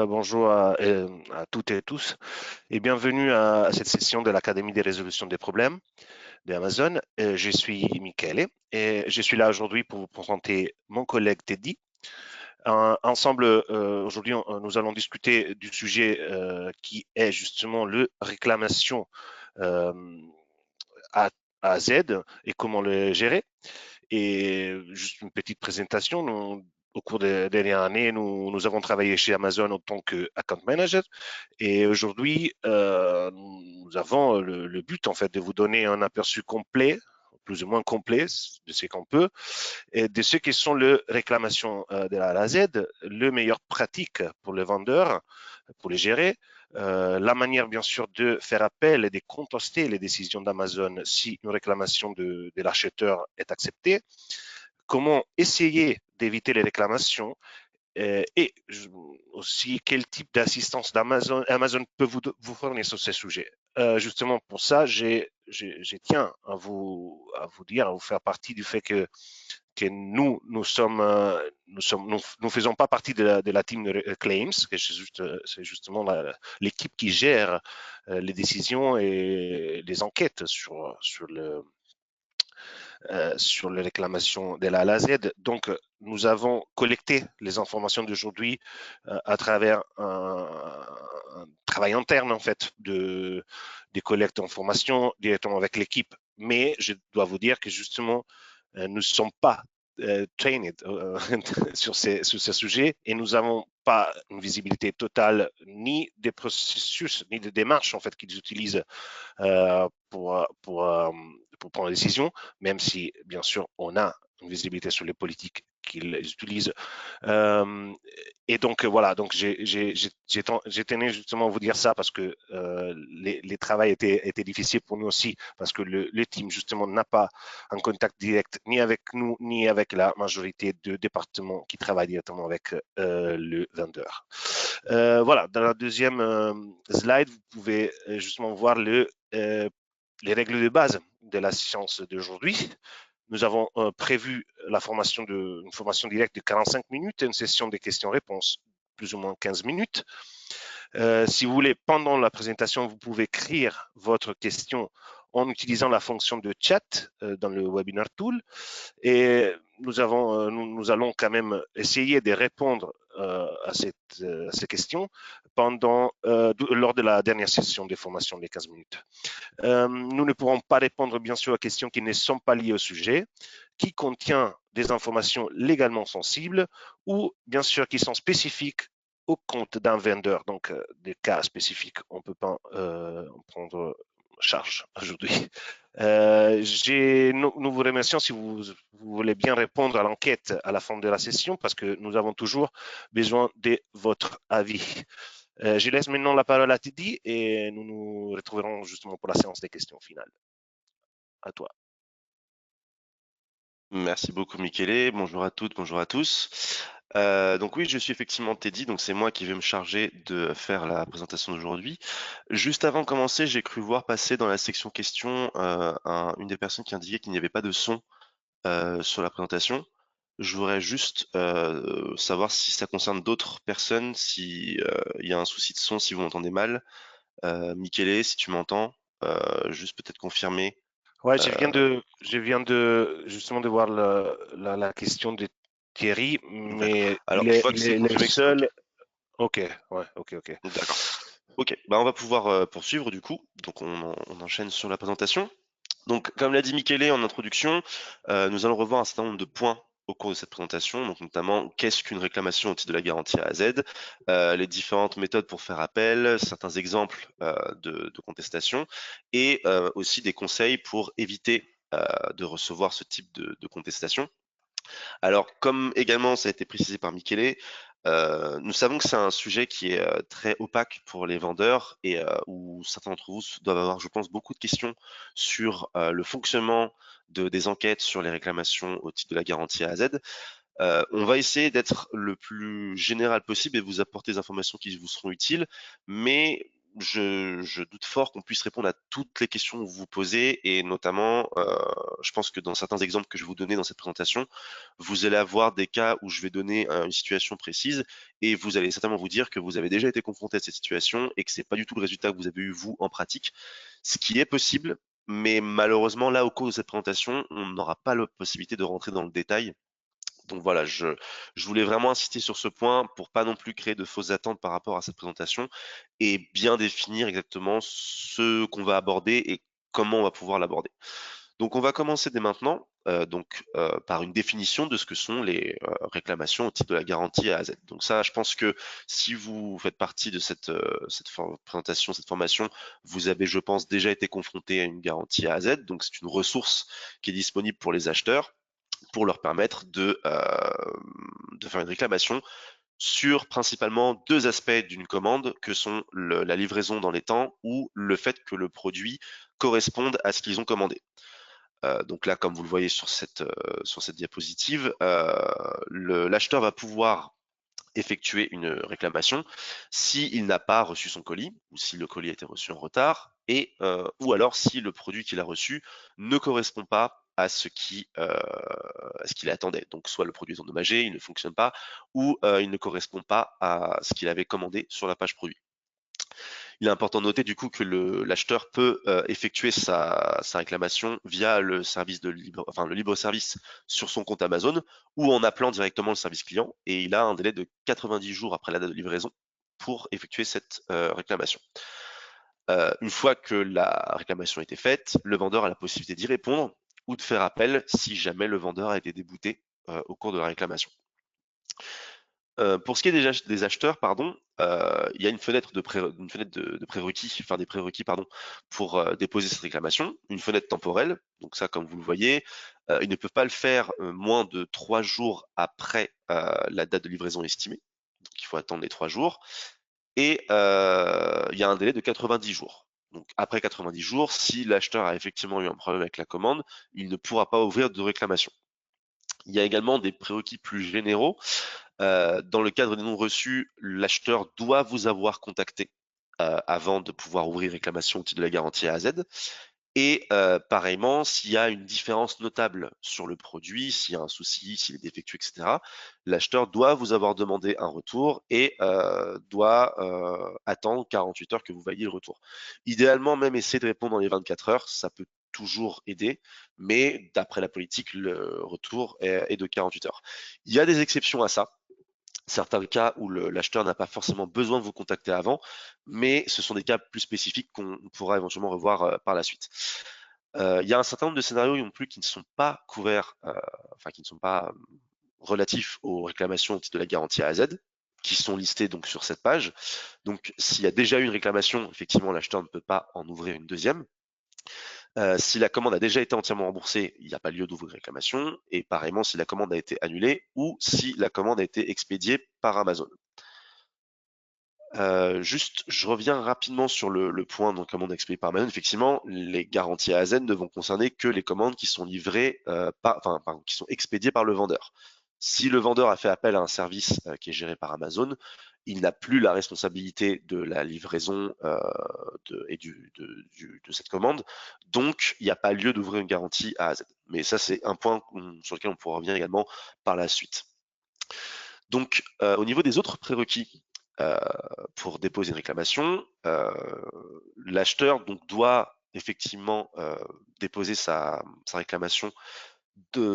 bonjour à toutes et tous et bienvenue à cette session de l'Académie des résolutions des problèmes d'Amazon. Je suis Michele et je suis là aujourd'hui pour vous présenter mon collègue Teddy. Ensemble, aujourd'hui, nous allons discuter du sujet qui est justement le réclamation euh, à, à Z et comment le gérer. Et juste une petite présentation. Au cours des dernières années, nous avons travaillé chez Amazon en tant qu'account manager. Et aujourd'hui, nous avons le but en fait de vous donner un aperçu complet, plus ou moins complet de ce qu'on peut, et de ce qui sont les réclamations de la A à la Z, le meilleur pratique pour les vendeurs, pour les gérer, la manière bien sûr de faire appel et de contester les décisions d'Amazon si une réclamation de l'acheteur est acceptée, comment essayer d'éviter les réclamations et aussi quel type d'assistance Amazon peut vous fournir sur ces sujets. Justement pour ça, je tiens à vous dire, à vous faire partie du fait que nous faisons pas partie de la team de claims, que c'est justement l'équipe qui gère les décisions et les enquêtes sur les réclamations de la A à la Z. Donc, nous avons collecté les informations d'aujourd'hui à travers un travail interne, en fait, des collectes d'informations directement avec l'équipe. Mais je dois vous dire que justement, nous ne sommes pas trained sur ces sujets et nous n'avons pas une visibilité totale ni des processus ni des démarches en fait qu'ils utilisent pour prendre des décisions, même si, bien sûr, on a une visibilité sur les politiques qu'ils utilisent. Euh, et donc, voilà, donc j'ai tenu justement à vous dire ça parce que les travaux étaient difficiles pour nous aussi, parce que le team, justement, n'a pas un contact direct ni avec nous, ni avec la majorité de départements qui travaillent directement avec le vendeur. Voilà, dans la deuxième slide, vous pouvez justement voir les règles de base de la séance d'aujourd'hui. Nous avons prévu une formation directe de 45 minutes et une session de questions-réponses plus ou moins 15 minutes. Si vous voulez, pendant la présentation, vous pouvez écrire votre question en utilisant la fonction de chat dans le Webinar Tool. Et nous allons quand même essayer de répondre à ces questions lors de la dernière session de formation des 15 minutes. Nous ne pourrons pas répondre bien sûr aux questions qui ne sont pas liées au sujet, qui contient des informations légalement sensibles ou bien sûr qui sont spécifiques au compte d'un vendeur. Donc des cas spécifiques, on ne peut pas en prendre charge aujourd'hui. Nous vous remercions si vous voulez bien répondre à l'enquête à la fin de la session parce que nous avons toujours besoin de votre avis. Je laisse maintenant la parole à Teddy et nous nous retrouverons justement pour la séance des questions finales. À toi. Merci beaucoup Michele, bonjour à toutes, bonjour à tous. Donc oui, je suis effectivement Teddy, donc c'est moi qui vais me charger de faire la présentation d'aujourd'hui. Juste avant de commencer, j'ai cru voir passer dans la section questions une des personnes qui indiquait qu'il n'y avait pas de son sur la présentation. Je voudrais juste savoir si ça concerne d'autres personnes, si il y a un souci de son, si vous m'entendez mal. Michele, si tu m'entends, juste peut-être confirmer. Ouais, je viens de justement de voir la question de Thierry, D'accord. mais Alors, je vois que il c'est est le confirmé que c'est OK. seul. Ok, ouais, ok. D'accord. Ok, bah on va pouvoir poursuivre du coup. Donc on enchaîne sur la présentation. Donc comme l'a dit Michele en introduction, nous allons revoir un certain nombre de points au cours de cette présentation, donc notamment qu'est-ce qu'une réclamation au titre de la garantie A à Z, les différentes méthodes pour faire appel, certains exemples de contestation et aussi des conseils pour éviter de recevoir ce type de contestation. Alors, comme également ça a été précisé par Michele, nous savons que c'est un sujet qui est très opaque pour les vendeurs et où certains d'entre vous doivent avoir, je pense, beaucoup de questions sur le fonctionnement des enquêtes sur les réclamations au titre de la garantie A à Z. On va essayer d'être le plus général possible et vous apporter des informations qui vous seront utiles, mais je doute fort qu'on puisse répondre à toutes les questions que vous vous posez et notamment, je pense que dans certains exemples que je vais vous donner dans cette présentation, vous allez avoir des cas où je vais donner, une situation précise et vous allez certainement vous dire que vous avez déjà été confronté à cette situation et que c'est pas du tout le résultat que vous avez eu vous en pratique. Ce qui est possible, mais malheureusement là, au cours de cette présentation, on n'aura pas la possibilité de rentrer dans le détail. Donc voilà, je voulais vraiment insister sur ce point pour pas non plus créer de fausses attentes par rapport à cette présentation et bien définir exactement ce qu'on va aborder et comment on va pouvoir l'aborder. Donc on va commencer dès maintenant, par une définition de ce que sont les, réclamations au titre de la garantie A à Z. Donc ça, je pense que si vous faites partie de cette présentation, cette formation, vous avez, je pense, déjà été confronté à une garantie A à Z. Donc c'est une ressource qui est disponible pour les acheteurs pour leur permettre de faire une réclamation sur principalement deux aspects d'une commande que sont la livraison dans les temps ou le fait que le produit corresponde à ce qu'ils ont commandé. Donc là, comme vous le voyez sur cette diapositive, l'acheteur va pouvoir effectuer une réclamation s'il n'a pas reçu son colis ou si le colis a été reçu en retard et ou alors si le produit qu'il a reçu ne correspond pas à ce qu'il attendait. Donc soit le produit est endommagé, il ne fonctionne pas, ou il ne correspond pas à ce qu'il avait commandé sur la page produit. Il est important de noter du coup que l'acheteur peut effectuer sa réclamation via le service le libre service sur son compte Amazon ou en appelant directement le service client et il a un délai de 90 jours après la date de livraison pour effectuer cette réclamation. Une fois que la réclamation a été faite, le vendeur a la possibilité d'y répondre ou de faire appel si jamais le vendeur a été débouté au cours de la réclamation. Pour ce qui est des acheteurs, pardon, il y a une fenêtre de prérequis, enfin des prérequis, pardon, pour déposer cette réclamation, une fenêtre temporelle. Donc ça, comme vous le voyez, ils ne peuvent pas le faire moins de 3 jours après la date de livraison estimée. Donc il faut attendre les 3 jours. Et il y a un délai de 90 jours. Donc après 90 jours, si l'acheteur a effectivement eu un problème avec la commande, il ne pourra pas ouvrir de réclamation. Il y a également des prérequis plus généraux. Dans le cadre des non reçus, l'acheteur doit vous avoir contacté avant de pouvoir ouvrir réclamation au titre de la garantie A à Z. Et pareillement, s'il y a une différence notable sur le produit, s'il y a un souci, s'il est défectueux, etc., l'acheteur doit vous avoir demandé un retour et doit attendre 48 heures que vous voyiez le retour. Idéalement, même essayer de répondre dans les 24 heures, ça peut toujours aider, mais d'après la politique, le retour est de 48 heures. Il y a des exceptions à ça. Certains cas où l'acheteur n'a pas forcément besoin de vous contacter avant, mais ce sont des cas plus spécifiques qu'on pourra éventuellement revoir par la suite. Il y a un certain nombre de scénarios non plus qui ne sont pas couverts, enfin qui ne sont pas relatifs aux réclamations au titre de la garantie A à Z, qui sont listés donc sur cette page. Donc s'il y a déjà eu une réclamation, effectivement l'acheteur ne peut pas en ouvrir une deuxième. Si la commande a déjà été entièrement remboursée, il n'y a pas lieu d'ouvrir réclamation. Et pareillement, si la commande a été annulée ou si la commande a été expédiée par Amazon. Juste, je reviens rapidement sur le point donc commande expédiée par Amazon. Effectivement, les garanties A à Z ne vont concerner que les commandes qui sont livrées, pardon, qui sont expédiées par le vendeur. Si le vendeur a fait appel à un service qui est géré par Amazon, il n'a plus la responsabilité de la livraison de cette commande. Donc, il n'y a pas lieu d'ouvrir une garantie A à Z. Mais ça, c'est un point sur lequel on pourra revenir également par la suite. Donc, au niveau des autres prérequis pour déposer une réclamation, l'acheteur donc doit effectivement déposer sa réclamation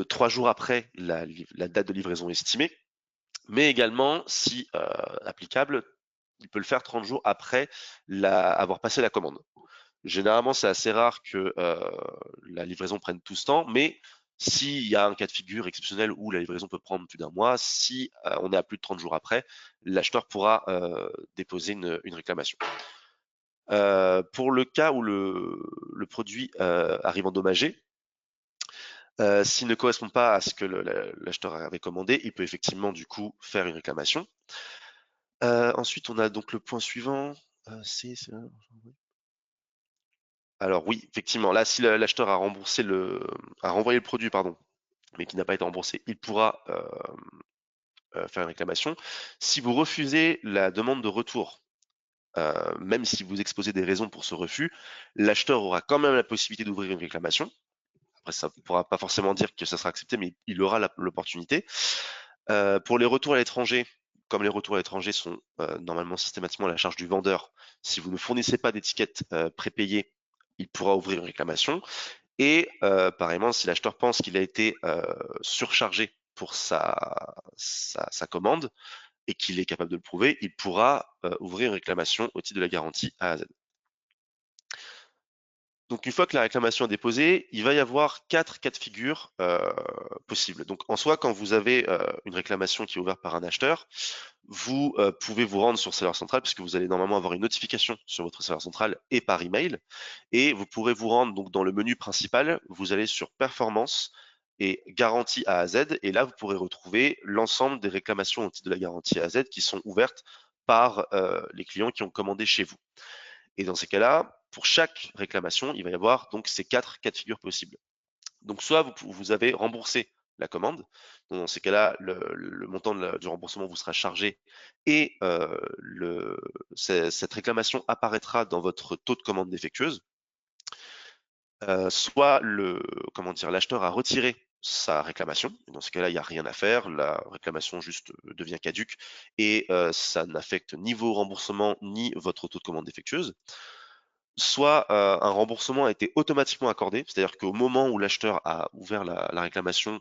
3 jours après la date de livraison estimée, mais également, si applicable, il peut le faire 30 jours après avoir passé la commande. Généralement, c'est assez rare que la livraison prenne tout ce temps, mais s'il y a un cas de figure exceptionnel où la livraison peut prendre plus d'un mois, si on est à plus de 30 jours après, l'acheteur pourra déposer une réclamation. Pour le cas où le produit arrive endommagé, s'il ne correspond pas à ce que l'acheteur avait commandé, il peut effectivement du coup faire une réclamation. Ensuite, on a donc le point suivant. Alors oui, effectivement, là, si l'acheteur a renvoyé le produit, pardon, mais qui n'a pas été remboursé, il pourra faire une réclamation. Si vous refusez la demande de retour même si vous exposez des raisons pour ce refus, l'acheteur aura quand même la possibilité d'ouvrir une réclamation. Après, ça ne pourra pas forcément dire que ça sera accepté, mais il aura l'opportunité. Pour les retours à l'étranger, comme les retours à l'étranger sont normalement systématiquement à la charge du vendeur, si vous ne fournissez pas d'étiquette prépayée, il pourra ouvrir une réclamation. Et pareillement, si l'acheteur pense qu'il a été surchargé pour sa commande et qu'il est capable de le prouver, il pourra ouvrir une réclamation au titre de la garantie A à Z. Donc une fois que la réclamation est déposée, il va y avoir 4 cas de figure possibles. Donc en soi, quand vous avez une réclamation qui est ouverte par un acheteur, vous pouvez vous rendre sur serveur central puisque vous allez normalement avoir une notification sur votre serveur central et par email. Et vous pourrez vous rendre donc dans le menu principal, vous allez sur performance et garantie A à Z. Et là, vous pourrez retrouver l'ensemble des réclamations au titre de la garantie A à Z qui sont ouvertes par les clients qui ont commandé chez vous. Et dans ces cas-là, pour chaque réclamation, il va y avoir donc ces 4 cas de figure possibles. Donc soit vous avez remboursé la commande, dans ces cas-là, le montant du remboursement vous sera chargé et cette réclamation apparaîtra dans votre taux de commande défectueuse. Soit l'acheteur a retiré sa réclamation. Dans ce cas-là, il n'y a rien à faire. La réclamation juste devient caduque et ça n'affecte ni vos remboursements ni votre taux de commande défectueuse. Soit un remboursement a été automatiquement accordé, c'est-à-dire qu'au moment où l'acheteur a ouvert la réclamation,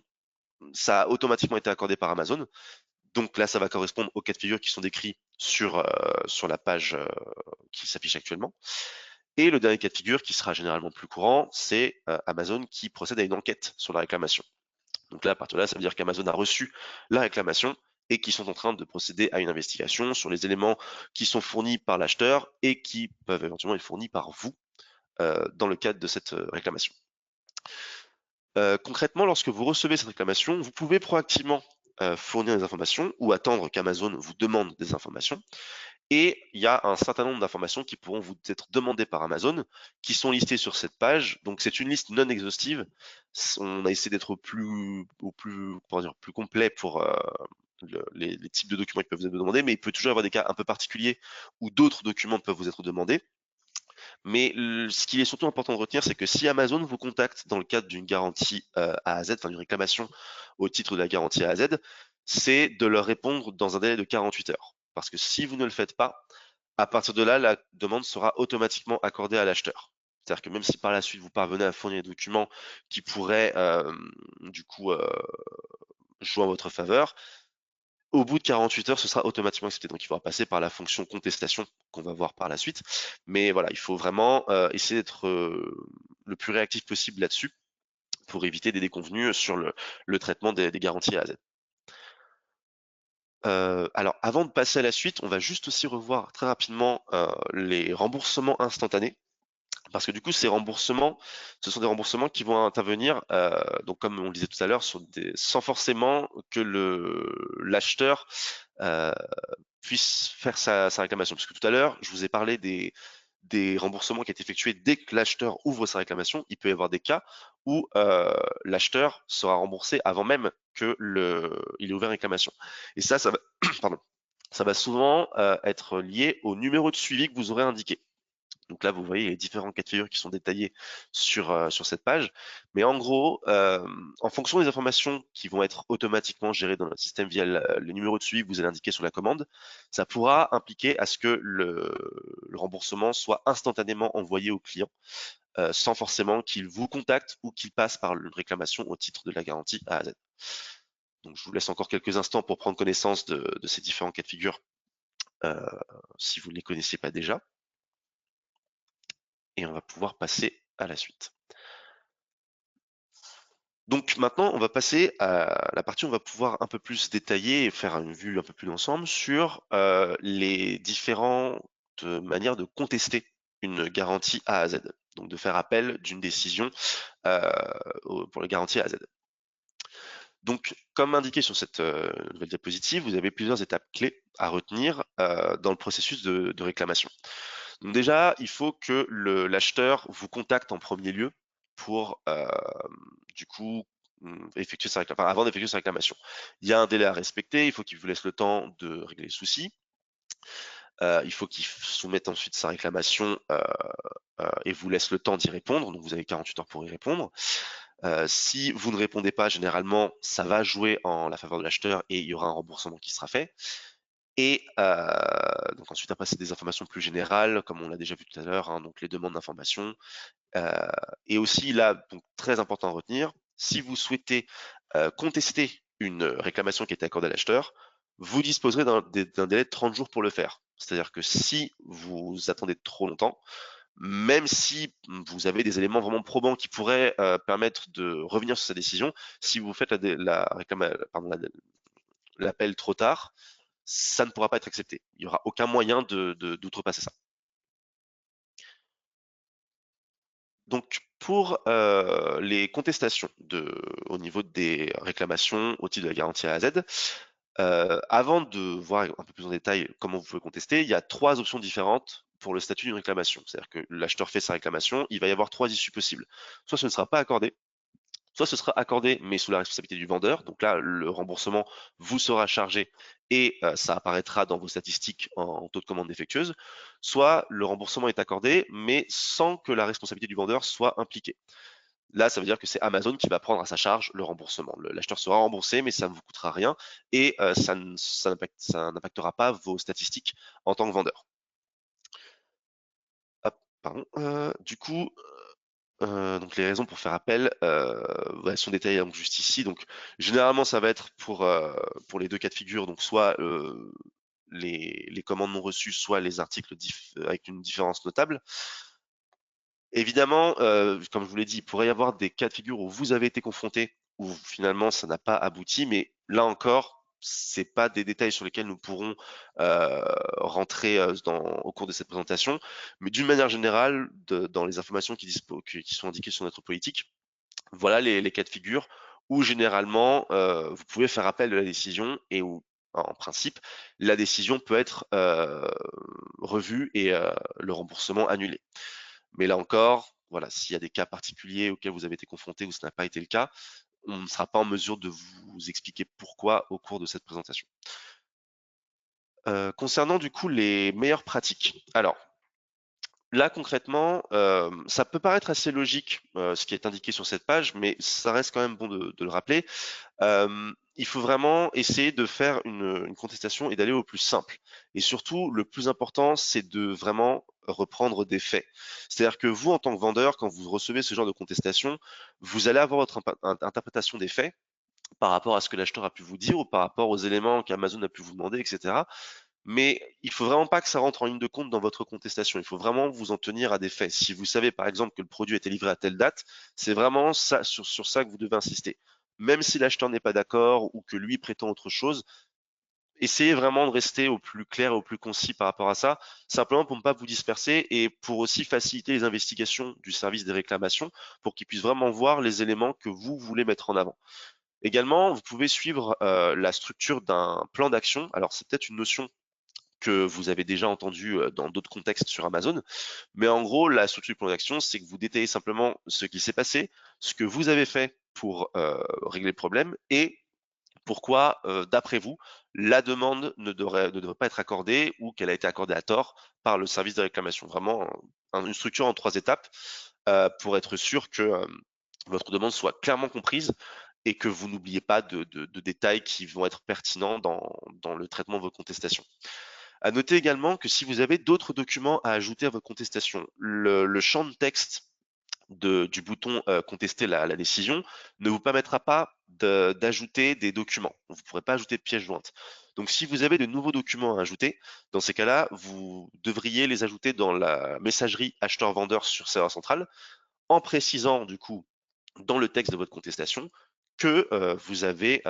ça a automatiquement été accordé par Amazon. Donc là, ça va correspondre aux cas de figure qui sont décrits sur la page qui s'affiche actuellement. Et le dernier cas de figure, qui sera généralement plus courant, c'est Amazon qui procède à une enquête sur la réclamation. Donc là, à partir de là, ça veut dire qu'Amazon a reçu la réclamation et qu'ils sont en train de procéder à une investigation sur les éléments qui sont fournis par l'acheteur et qui peuvent éventuellement être fournis par vous dans le cadre de cette réclamation. Concrètement, lorsque vous recevez cette réclamation, vous pouvez proactivement fournir des informations ou attendre qu'Amazon vous demande des informations. Et il y a un certain nombre d'informations qui pourront vous être demandées par Amazon, qui sont listées sur cette page. Donc c'est une liste non exhaustive. On a essayé d'être plus complet pour les types de documents qui peuvent vous être demandés, mais il peut toujours y avoir des cas un peu particuliers où d'autres documents peuvent vous être demandés. Mais ce qui est surtout important de retenir, c'est que si Amazon vous contacte dans le cadre d'une garantie A à Z, enfin d'une réclamation au titre de la garantie A à Z, c'est de leur répondre dans un délai de 48 heures. Parce que si vous ne le faites pas, à partir de là, la demande sera automatiquement accordée à l'acheteur. C'est-à-dire que même si par la suite vous parvenez à fournir des documents qui pourraient jouer en votre faveur, au bout de 48 heures, ce sera automatiquement accepté. Donc, il faudra passer par la fonction contestation qu'on va voir par la suite. Mais voilà, il faut vraiment essayer d'être le plus réactif possible là-dessus pour éviter des déconvenues sur le traitement des garanties A à Z. Alors, avant de passer à la suite, on va juste aussi revoir très rapidement les remboursements instantanés. Parce que du coup, ces remboursements, ce sont des remboursements qui vont intervenir, donc comme on le disait tout à l'heure, sans forcément que l'acheteur puisse faire sa réclamation. Parce que tout à l'heure, je vous ai parlé des remboursements qui étaient effectués dès que l'acheteur ouvre sa réclamation. Il peut y avoir des cas où l'acheteur sera remboursé avant même qu'il ait ouvert une réclamation. Et ça va, pardon, ça va souvent être lié au numéro de suivi que vous aurez indiqué. Donc là, vous voyez les différents cas de figure qui sont détaillés sur cette page. Mais en gros, en fonction des informations qui vont être automatiquement gérées dans notre système via le numéro de suivi que vous allez indiquer sur la commande, ça pourra impliquer à ce que le remboursement soit instantanément envoyé au client, sans forcément qu'il vous contacte ou qu'il passe par une réclamation au titre de la garantie A à Z. Donc je vous laisse encore quelques instants pour prendre connaissance de ces différents cas de figure, si vous ne les connaissiez pas déjà. Et on va pouvoir passer à la suite. Donc maintenant, on va passer à la partie où on va pouvoir un peu plus détailler et faire une vue un peu plus d'ensemble sur les différentes manières de contester une garantie A à Z, donc de faire appel d'une décision pour la garantie A à Z. Donc, comme indiqué sur cette nouvelle diapositive, vous avez plusieurs étapes clés à retenir dans le processus de réclamation. Donc déjà, il faut que l'acheteur vous contacte en premier lieu pour du coup effectuer sa réclamation, avant d'effectuer sa réclamation. Il y a un délai à respecter, il faut qu'il vous laisse le temps de régler les soucis. il faut qu'il soumette ensuite sa réclamation et vous laisse le temps d'y répondre. Donc vous avez 48 heures pour y répondre. Si vous ne répondez pas, généralement, ça va jouer en la faveur de l'acheteur et il y aura un remboursement qui sera fait. Et donc ensuite, après, c'est des informations plus générales, comme on l'a déjà vu tout à l'heure, hein, donc les demandes d'informations. Et aussi, là, donc, très important à retenir, si vous souhaitez contester une réclamation qui a été accordée à l'acheteur, vous disposerez d'un délai de 30 jours pour le faire. C'est-à-dire que si vous attendez trop longtemps, même si vous avez des éléments vraiment probants qui pourraient permettre de revenir sur sa décision, si vous faites l'appel trop tard, ça ne pourra pas être accepté. Il n'y aura aucun moyen d'outrepasser ça. Donc, pour les contestations au niveau des réclamations au titre de la garantie A à Z, avant de voir un peu plus en détail comment vous pouvez contester, il y a 3 options différentes pour le statut d'une réclamation. C'est-à-dire que l'acheteur fait sa réclamation, il va y avoir 3 issues possibles. Soit ce ne sera pas accordé, soit ce sera accordé mais sous la responsabilité du vendeur. Donc là, le remboursement vous sera chargé et ça apparaîtra dans vos statistiques en taux de commande défectueuse. Soit le remboursement est accordé mais sans que la responsabilité du vendeur soit impliquée. Là, ça veut dire que c'est Amazon qui va prendre à sa charge le remboursement. L'acheteur sera remboursé, mais ça ne vous coûtera rien et ça n'impactera pas vos statistiques en tant que vendeur. Hop, pardon. Du coup, donc les raisons pour faire appel, elles sont détaillées donc juste ici. Donc généralement, ça va être pour les 2 cas de figure, donc soit les commandes non reçues, soit les articles avec une différence notable. Évidemment, comme je vous l'ai dit, il pourrait y avoir des cas de figure où vous avez été confronté, où finalement ça n'a pas abouti, mais là encore, c'est pas des détails sur lesquels nous pourrons rentrer au cours de cette présentation. Mais d'une manière générale, dans les informations qui sont indiquées sur notre politique, voilà les cas de figure où généralement vous pouvez faire appel de la décision et où en principe la décision peut être revue et le remboursement annulé. Mais là encore, voilà, s'il y a des cas particuliers auxquels vous avez été confronté ou ce n'a pas été le cas, on ne sera pas en mesure de vous expliquer pourquoi au cours de cette présentation. Concernant du coup les meilleures pratiques. Alors, là concrètement, ça peut paraître assez logique ce qui est indiqué sur cette page, mais ça reste quand même bon de le rappeler. Il faut vraiment essayer de faire une contestation et d'aller au plus simple. Et surtout, le plus important, c'est de vraiment reprendre des faits. C'est-à-dire que vous, en tant que vendeur, quand vous recevez ce genre de contestation, vous allez avoir votre interprétation des faits par rapport à ce que l'acheteur a pu vous dire ou par rapport aux éléments qu'Amazon a pu vous demander, etc. Mais il faut vraiment pas que ça rentre en ligne de compte dans votre contestation. Il faut vraiment vous en tenir à des faits. Si vous savez par exemple que le produit a été livré à telle date, c'est vraiment ça, sur ça que vous devez insister. Même si l'acheteur n'est pas d'accord ou que lui prétend autre chose, essayez vraiment de rester au plus clair et au plus concis par rapport à ça, simplement pour ne pas vous disperser et pour aussi faciliter les investigations du service des réclamations pour qu'il puisse vraiment voir les éléments que vous voulez mettre en avant. Également, vous pouvez suivre la structure d'un plan d'action. Alors, c'est peut-être une notion que vous avez déjà entendu dans d'autres contextes sur Amazon. Mais en gros, la structure du plan d'action, c'est que vous détaillez simplement ce qui s'est passé, ce que vous avez fait pour régler le problème et pourquoi, d'après vous, la demande ne devrait pas être accordée ou qu'elle a été accordée à tort par le service de réclamation. Vraiment une structure en 3 étapes pour être sûr que votre demande soit clairement comprise et que vous n'oubliez pas de détails qui vont être pertinents dans le traitement de vos contestations. À noter également que si vous avez d'autres documents à ajouter à votre contestation, le champ de texte du bouton contester la décision ne vous permettra pas d'ajouter des documents. Vous ne pourrez pas ajouter de pièces jointes. Donc si vous avez de nouveaux documents à ajouter, dans ces cas-là, vous devriez les ajouter dans la messagerie acheteur-vendeur sur serveur central en précisant du coup dans le texte de votre contestation que vous avez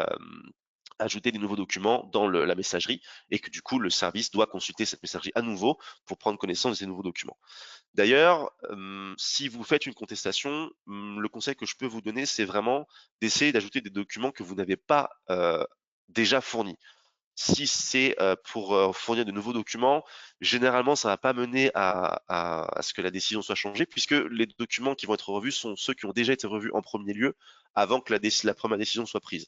ajouté des nouveaux documents dans la messagerie et que du coup le service doit consulter cette messagerie à nouveau pour prendre connaissance de ces nouveaux documents. D'ailleurs, si vous faites une contestation, le conseil que je peux vous donner, c'est vraiment d'essayer d'ajouter des documents que vous n'avez pas déjà fournis. Si c'est pour fournir de nouveaux documents, généralement, ça ne va pas mener à ce que la décision soit changée, puisque les documents qui vont être revus sont ceux qui ont déjà été revus en premier lieu avant que la première décision soit prise.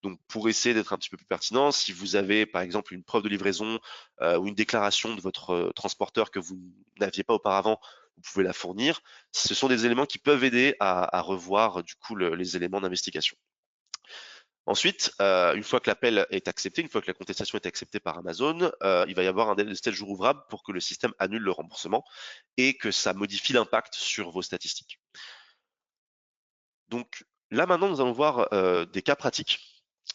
Donc, pour essayer d'être un petit peu plus pertinent, si vous avez par exemple une preuve de livraison ou une déclaration de votre transporteur que vous n'aviez pas auparavant, vous pouvez la fournir. Ce sont des éléments qui peuvent aider à revoir du coup les éléments d'investigation. Ensuite, une fois que l'appel est accepté, une fois que la contestation est acceptée par Amazon, il va y avoir un délai de 7 jours ouvrables pour que le système annule le remboursement et que ça modifie l'impact sur vos statistiques. Donc là maintenant, nous allons voir des cas pratiques,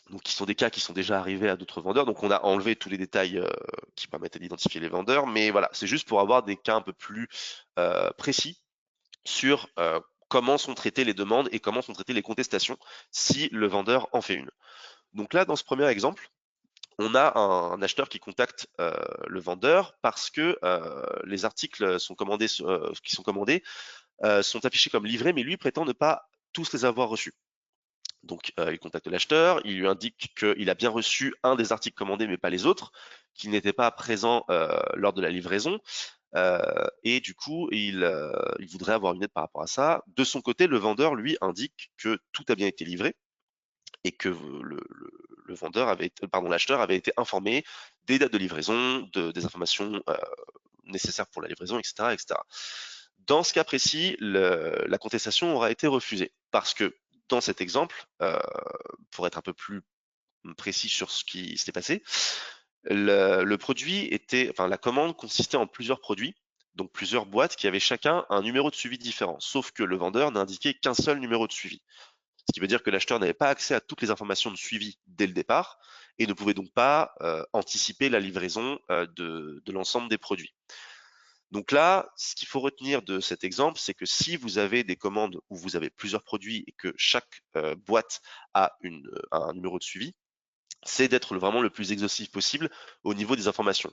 donc qui sont des cas qui sont déjà arrivés à d'autres vendeurs. Donc on a enlevé tous les détails qui permettaient d'identifier les vendeurs, mais voilà, c'est juste pour avoir des cas un peu plus précis sur comment sont traitées les demandes et comment sont traitées les contestations si le vendeur en fait une. Donc là, dans ce premier exemple, on a un acheteur qui contacte le vendeur parce que les articles qui sont commandés sont affichés comme livrés, mais lui prétend ne pas tous les avoir reçus. Donc il contacte l'acheteur, il lui indique qu'il a bien reçu un des articles commandés, mais pas les autres, qu'il n'était pas présent lors de la livraison. Et du coup, il voudrait avoir une aide par rapport à ça. De son côté, le vendeur, lui, indique que tout a bien été livré et que l'acheteur avait été informé des dates de livraison, des informations nécessaires pour la livraison, etc., etc. Dans ce cas précis, la contestation aura été refusée parce que dans cet exemple, pour être un peu plus précis sur ce qui s'était passé, la commande consistait en plusieurs produits, donc plusieurs boîtes qui avaient chacun un numéro de suivi différent, sauf que le vendeur n'indiquait qu'un seul numéro de suivi. Ce qui veut dire que l'acheteur n'avait pas accès à toutes les informations de suivi dès le départ et ne pouvait donc pas anticiper la livraison de l'ensemble des produits. Donc là, ce qu'il faut retenir de cet exemple, c'est que si vous avez des commandes où vous avez plusieurs produits et que chaque boîte a un numéro de suivi, c'est d'être vraiment le plus exhaustif possible au niveau des informations.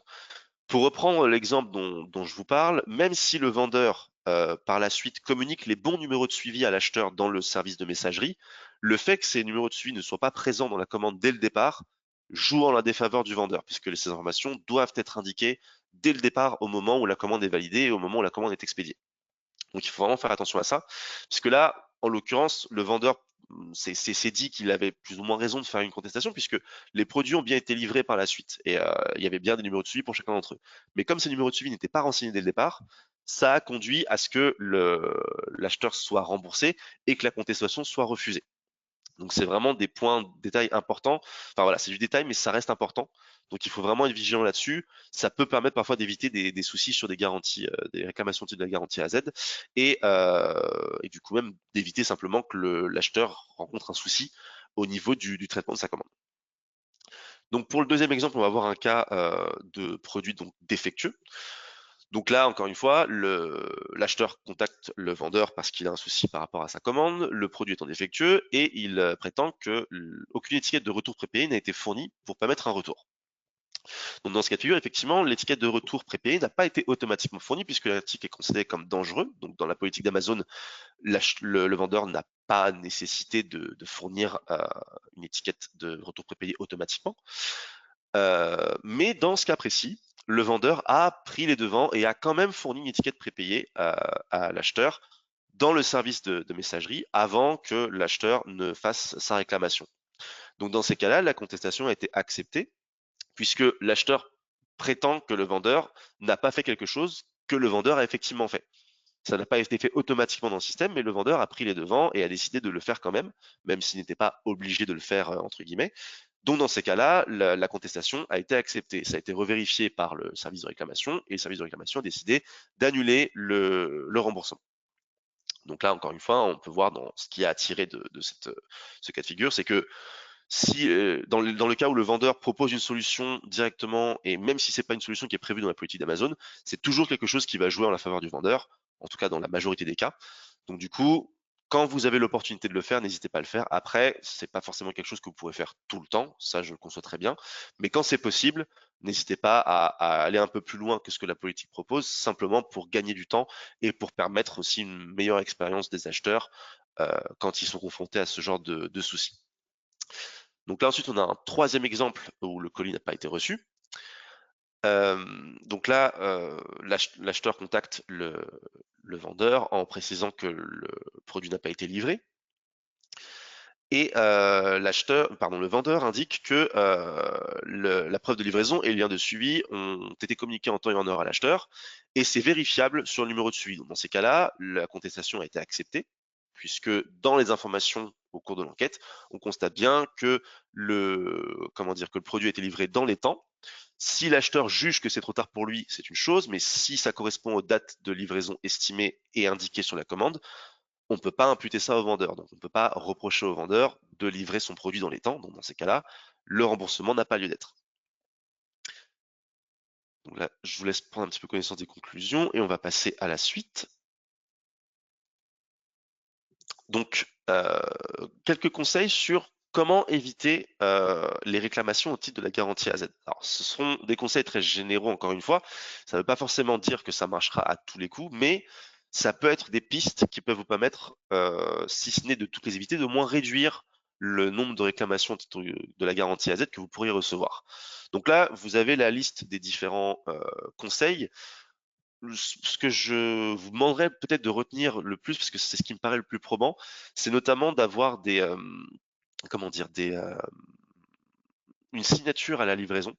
Pour reprendre l'exemple dont je vous parle, même si le vendeur par la suite communique les bons numéros de suivi à l'acheteur dans le service de messagerie, le fait que ces numéros de suivi ne soient pas présents dans la commande dès le départ joue en la défaveur du vendeur, puisque ces informations doivent être indiquées dès le départ au moment où la commande est validée et au moment où la commande est expédiée. Donc il faut vraiment faire attention à ça, puisque là, en l'occurrence, le vendeur c'est dit qu'il avait plus ou moins raison de faire une contestation, puisque les produits ont bien été livrés par la suite, et il y avait bien des numéros de suivi pour chacun d'entre eux. Mais comme ces numéros de suivi n'étaient pas renseignés dès le départ, ça a conduit à ce que l'acheteur soit remboursé et que la contestation soit refusée. Donc c'est vraiment des points de détail importants. Enfin voilà, c'est du détail, mais ça reste important. Donc il faut vraiment être vigilant là-dessus. Ça peut permettre parfois d'éviter des soucis sur des garanties, des réclamations de la garantie A à Z, et du coup même d'éviter simplement que l'acheteur rencontre un souci au niveau du traitement de sa commande. Donc pour le deuxième exemple, on va voir un cas de produit donc défectueux. Donc là, encore une fois, l'acheteur contacte le vendeur parce qu'il a un souci par rapport à sa commande, le produit étant défectueux, et il prétend que aucune étiquette de retour prépayée n'a été fournie pour permettre un retour. Donc dans ce cas de figure, effectivement, l'étiquette de retour prépayée n'a pas été automatiquement fournie puisque l'article est considéré comme dangereux. Donc dans la politique d'Amazon, le vendeur n'a pas nécessité de fournir une étiquette de retour prépayé automatiquement. Mais dans ce cas précis, le vendeur a pris les devants et a quand même fourni une étiquette prépayée à l'acheteur dans le service de messagerie avant que l'acheteur ne fasse sa réclamation. Donc dans ces cas-là, la contestation a été acceptée puisque l'acheteur prétend que le vendeur n'a pas fait quelque chose que le vendeur a effectivement fait. Ça n'a pas été fait automatiquement dans le système, mais le vendeur a pris les devants et a décidé de le faire quand même s'il n'était pas obligé de le faire, entre guillemets. Donc dans ces cas-là, la contestation a été acceptée. Ça a été revérifié par le service de réclamation et le service de réclamation a décidé d'annuler le remboursement. Donc là, encore une fois, on peut voir dans ce qui a attiré de ce cas de figure, c'est que si dans le cas où le vendeur propose une solution directement, et même si c'est pas une solution qui est prévue dans la politique d'Amazon, c'est toujours quelque chose qui va jouer en la faveur du vendeur, en tout cas dans la majorité des cas. Donc du coup, quand vous avez l'opportunité de le faire, n'hésitez pas à le faire. Après, c'est pas forcément quelque chose que vous pourrez faire tout le temps, ça je le conçois très bien. Mais quand c'est possible, n'hésitez pas à aller un peu plus loin que ce que la politique propose, simplement pour gagner du temps et pour permettre aussi une meilleure expérience des acheteurs quand ils sont confrontés à ce genre de soucis. Donc là ensuite on a un troisième exemple où le colis n'a pas été reçu. Donc là, l'acheteur contacte le vendeur en précisant que le produit n'a pas été livré. et le vendeur indique que la preuve de livraison et le lien de suivi ont été communiqués en temps et en heure à l'acheteur, et c'est vérifiable sur le numéro de suivi. Donc, dans ces cas-là, la contestation a été acceptée, puisque dans les informations au cours de l'enquête, on constate bien que que le produit a été livré dans les temps. Si l'acheteur juge que c'est trop tard pour lui, c'est une chose, mais si ça correspond aux dates de livraison estimées et indiquées sur la commande, on ne peut pas imputer ça au vendeur. Donc, on ne peut pas reprocher au vendeur de livrer son produit dans les temps. Donc, dans ces cas-là, le remboursement n'a pas lieu d'être. Donc là, je vous laisse prendre un petit peu connaissance des conclusions et on va passer à la suite. Donc, quelques conseils sur comment éviter les réclamations au titre de la garantie A à Z. Alors, ce sont des conseils très généraux, encore une fois. Ça ne veut pas forcément dire que ça marchera à tous les coups, mais ça peut être des pistes qui peuvent vous permettre, si ce n'est de toutes les éviter, de moins réduire le nombre de réclamations au titre de la garantie A à Z que vous pourriez recevoir. Donc là, vous avez la liste des différents conseils. Ce que je vous demanderais peut-être de retenir le plus, parce que c'est ce qui me paraît le plus probant, c'est notamment d'avoir comment dire, une signature à la livraison,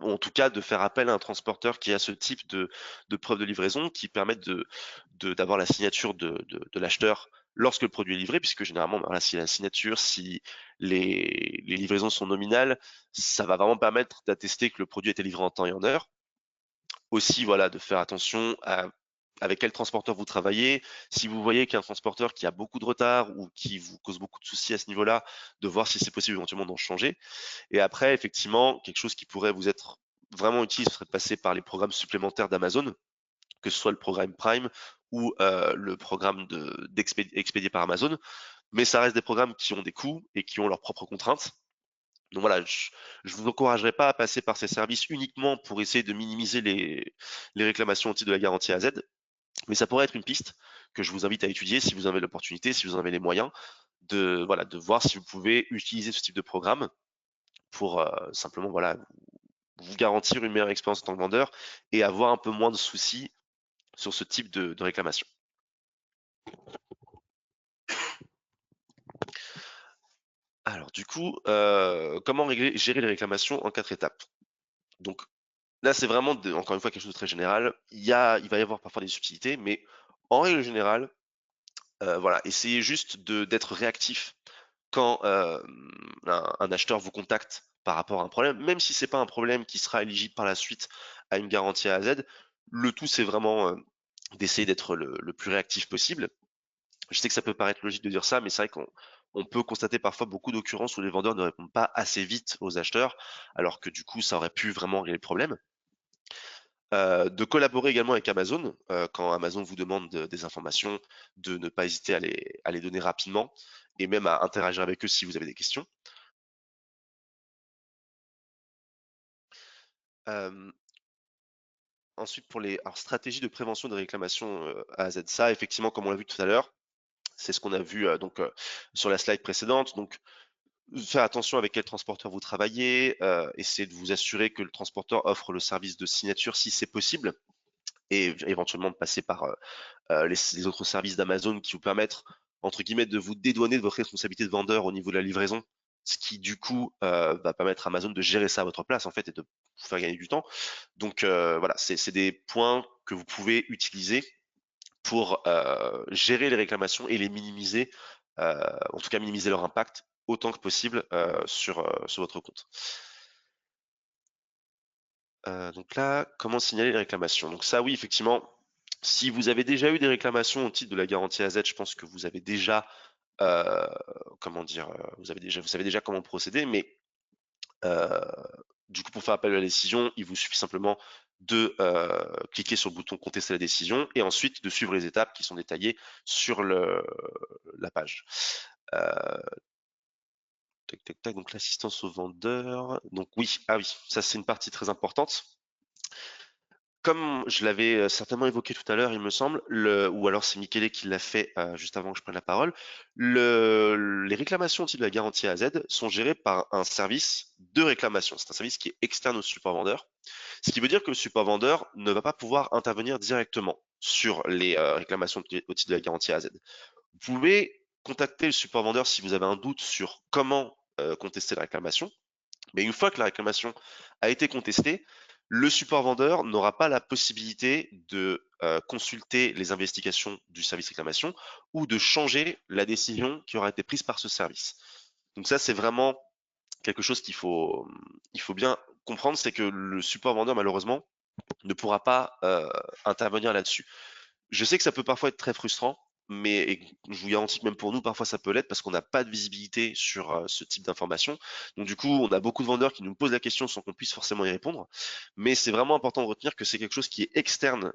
ou en tout cas de faire appel à un transporteur qui a ce type de preuve de livraison qui permettent d'avoir la signature de l'acheteur lorsque le produit est livré, puisque généralement, voilà, si la signature, si les livraisons sont nominales, ça va vraiment permettre d'attester que le produit a été livré en temps et en heure. Aussi, voilà, de faire attention à avec quel transporteur vous travaillez. Si vous voyez qu'il y a un transporteur qui a beaucoup de retard ou qui vous cause beaucoup de soucis à ce niveau-là, de voir si c'est possible éventuellement d'en changer. Et après, effectivement, quelque chose qui pourrait vous être vraiment utile, ce serait de passer par les programmes supplémentaires d'Amazon, que ce soit le programme Prime ou le programme expédié par Amazon. Mais ça reste des programmes qui ont des coûts et qui ont leurs propres contraintes. Donc voilà, je vous encouragerai pas à passer par ces services uniquement pour essayer de minimiser les réclamations au titre de la garantie A à Z, mais ça pourrait être une piste que je vous invite à étudier si vous avez l'opportunité, si vous en avez les moyens, de voir si vous pouvez utiliser ce type de programme pour simplement voilà, vous garantir une meilleure expérience en tant que vendeur et avoir un peu moins de soucis sur ce type de réclamation. Alors du coup, comment gérer les réclamations en 4 étapes? Donc là, c'est vraiment encore une fois quelque chose de très général. Il va y avoir parfois des subtilités, mais en règle générale, voilà, essayez juste d'être réactif quand un acheteur vous contacte par rapport à un problème, même si c'est pas un problème qui sera éligible par la suite à une garantie A à Z. Le tout, c'est vraiment d'essayer d'être le plus réactif possible. Je sais que ça peut paraître logique de dire ça, mais c'est vrai qu'on peut constater parfois beaucoup d'occurrences où les vendeurs ne répondent pas assez vite aux acheteurs, alors que du coup, ça aurait pu vraiment régler le problème. De collaborer également avec Amazon, quand Amazon vous demande des informations, de ne pas hésiter à les donner rapidement et même à interagir avec eux si vous avez des questions. Hem, Ensuite pour les alors stratégies de prévention des réclamations, A à Z, ça effectivement comme on l'a vu tout à l'heure, c'est ce qu'on a vu, sur la slide précédente. Donc faire attention avec quel transporteur vous travaillez, essayer de vous assurer que le transporteur offre le service de signature si c'est possible et éventuellement de passer par, les autres services d'Amazon qui vous permettent, entre guillemets, de vous dédouaner de votre responsabilité de vendeur au niveau de la livraison, ce qui du coup va permettre à Amazon de gérer ça à votre place en fait et de vous faire gagner du temps. Donc voilà, c'est des points que vous pouvez utiliser pour gérer les réclamations et les minimiser, en tout cas minimiser leur impact autant que possible sur votre compte. Donc là, comment signaler les réclamations? Donc ça, oui, effectivement, si vous avez déjà eu des réclamations au titre de la garantie AZ, je pense que vous avez déjà, heu, comment dire? Vous savez déjà comment procéder, mais heu, du coup, pour faire appel à la décision, il vous suffit simplement de, cliquer sur le bouton «Contester la décision» et ensuite de suivre les étapes qui sont détaillées sur la page. Heu, Tac, tac, tac, donc l'assistance au vendeur, donc oui, ah oui, ça c'est une partie très importante. Comme je l'avais, certainement évoqué tout à l'heure, il me semble, ou alors c'est Michele qui l'a fait, juste avant que je prenne la parole. Les réclamations au titre de la garantie A à Z sont gérées par un service de réclamation. C'est un service qui est externe au support vendeur. Ce qui veut dire que le support vendeur ne va pas pouvoir intervenir directement sur les, réclamations au titre de la garantie A à Z. Vous pouvez contacter le support vendeur si vous avez un doute sur comment contester la réclamation. Mais une fois que la réclamation a été contestée, le support vendeur n'aura pas la possibilité de consulter les investigations du service réclamation ou de changer la décision qui aura été prise par ce service. Donc ça, c'est vraiment quelque chose il faut bien comprendre, c'est que le support vendeur, malheureusement, ne pourra pas intervenir là-dessus. Je sais que ça peut parfois être très frustrant, mais je vous garantis que même pour nous, parfois ça peut l'être parce qu'on n'a pas de visibilité sur ce type d'informations. Donc du coup, on a beaucoup de vendeurs qui nous posent la question sans qu'on puisse forcément y répondre. Mais c'est vraiment important de retenir que c'est quelque chose qui est externe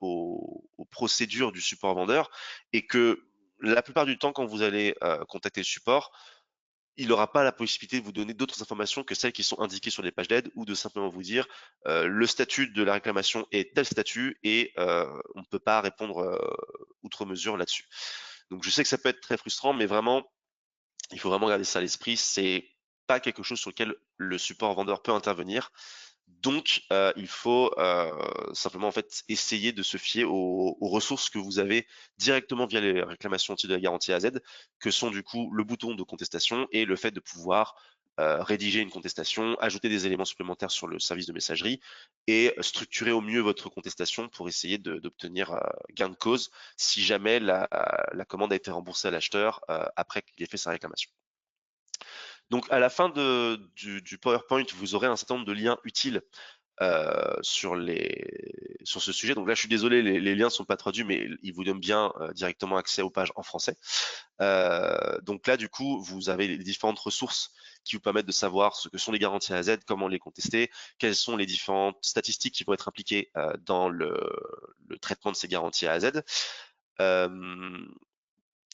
aux procédures du support vendeur et que la plupart du temps, quand vous allez contacter le support, il n'aura pas la possibilité de vous donner d'autres informations que celles qui sont indiquées sur les pages d'aide ou de simplement vous dire le statut de la réclamation est tel statut et on ne peut pas répondre outre mesure là-dessus. Donc je sais que ça peut être très frustrant, mais vraiment, il faut vraiment garder ça à l'esprit. C'est pas quelque chose sur lequel le support vendeur peut intervenir. Donc, il faut simplement en fait essayer de se fier aux ressources que vous avez directement via les réclamations anti de la garantie A à Z, que sont du coup le bouton de contestation et le fait de pouvoir rédiger une contestation, ajouter des éléments supplémentaires sur le service de messagerie et structurer au mieux votre contestation pour essayer d'obtenir gain de cause si jamais la commande a été remboursée à l'acheteur après qu'il ait fait sa réclamation. Donc à la fin du PowerPoint, vous aurez un certain nombre de liens utiles sur ce sujet. Donc là, je suis désolé, les liens ne sont pas traduits, mais ils vous donnent bien directement accès aux pages en français. Donc là, du coup, vous avez les différentes ressources qui vous permettent de savoir ce que sont les garanties A à Z, comment les contester, quelles sont les différentes statistiques qui vont être impliquées dans le traitement de ces garanties A à Z.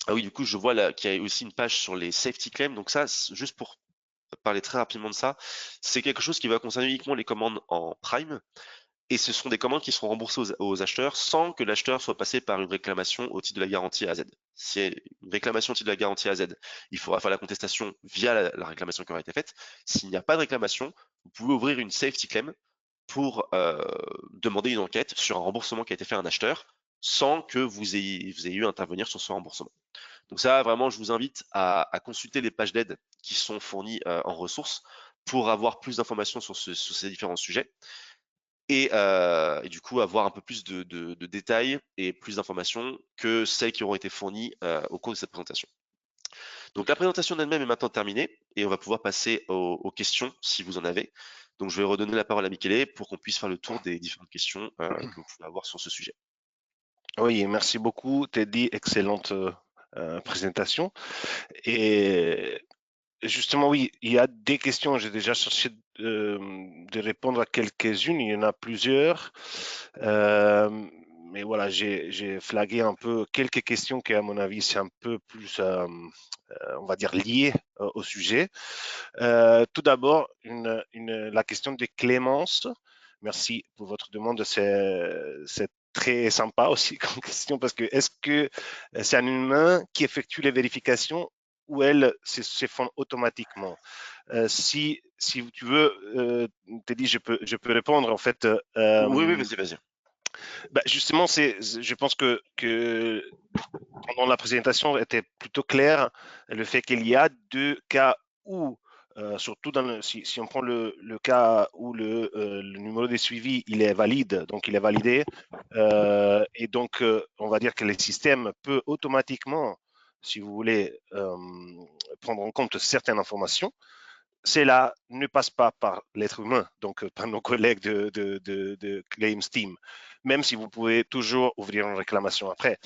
Ah oui, du coup, je vois là qu'il y a aussi une page sur les safety claims. Donc ça, juste pour parler très rapidement de ça, c'est quelque chose qui va concerner uniquement les commandes en Prime. Et ce sont des commandes qui seront remboursées aux acheteurs sans que l'acheteur soit passé par une réclamation au titre de la garantie A à Z. Si c'est une réclamation au titre de la garantie A à Z, il faudra faire la contestation via la réclamation qui aura été faite. S'il n'y a pas de réclamation, vous pouvez ouvrir une safety claim pour demander une enquête sur un remboursement qui a été fait à un acheteur sans que vous ayez eu à intervenir sur ce remboursement. Donc ça, vraiment, je vous invite à consulter les pages d'aide qui sont fournies en ressources pour avoir plus d'informations sur ces différents sujets et du coup avoir un peu plus de détails et plus d'informations que celles qui auront été fournies au cours de cette présentation. Donc la présentation d'elle-même est maintenant terminée et on va pouvoir passer aux questions si vous en avez. Donc je vais redonner la parole à Michele pour qu'on puisse faire le tour des différentes questions que vous pouvez avoir sur ce sujet. Oui, merci beaucoup, Teddy. Excellente présentation. Et justement, oui, il y a des questions. J'ai déjà cherché de répondre à quelques-unes. Il y en a plusieurs. Mais voilà, j'ai flagué un peu quelques questions qui, à mon avis, c'est un peu plus, on va dire, liées au sujet. Tout d'abord, la question de Clémence. Merci pour votre demande. C'est très sympa aussi comme question parce que est-ce que c'est un humain qui effectue les vérifications ou elles se font automatiquement? Si tu veux, Teddy, je peux répondre en fait. Oui, vas-y, vas-y. Bah, justement, je pense que pendant la présentation était plutôt clair le fait qu'il y a deux cas où, surtout si on prend le cas où le numéro de suivi il est valide, donc il est validé, et donc on va dire que le système peut automatiquement, si vous voulez, prendre en compte certaines informations. Cela ne passe pas par l'être humain, donc par nos collègues de Claims Team, même si vous pouvez toujours ouvrir une réclamation après.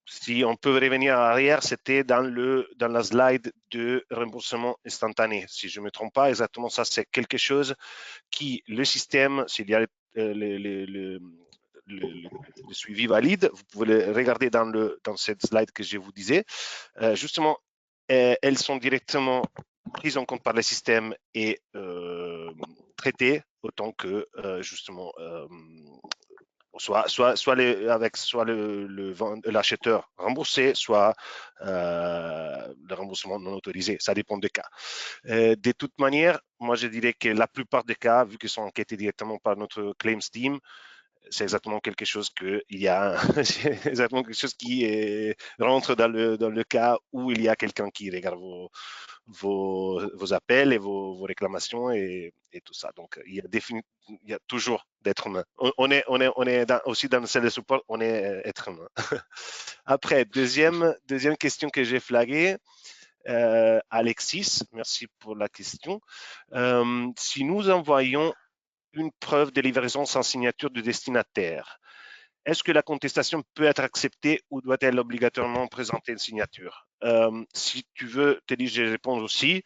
Si on peut revenir en arrière, c'était dans la slide de remboursement instantané. Si je ne me trompe pas, exactement ça, c'est quelque chose qui, le système, s'il y a le suivi valide, vous pouvez le regarder dans cette slide que je vous disais. Justement, elles sont directement prises en compte par le système et traitées autant que justement soit l'acheteur remboursé, soit le remboursement non autorisé. Ça dépend des cas. De toute manière, moi je dirais que la plupart des cas, vu qu'ils sont enquêtés directement par notre claims team, c'est exactement quelque chose que il y a, c'est exactement quelque chose qui rentre dans le cas où il y a quelqu'un qui regarde vos appels et vos réclamations et tout ça. Donc, il y a toujours d'être humain. On est aussi dans le celle de support, on est être humain. Après, deuxième question que j'ai flaguée, Alexis, merci pour la question. Si nous envoyons une preuve de livraison sans signature du destinataire, est-ce que la contestation peut être acceptée ou doit-elle obligatoirement présenter une signature? Si tu veux, te dis, je réponds aussi.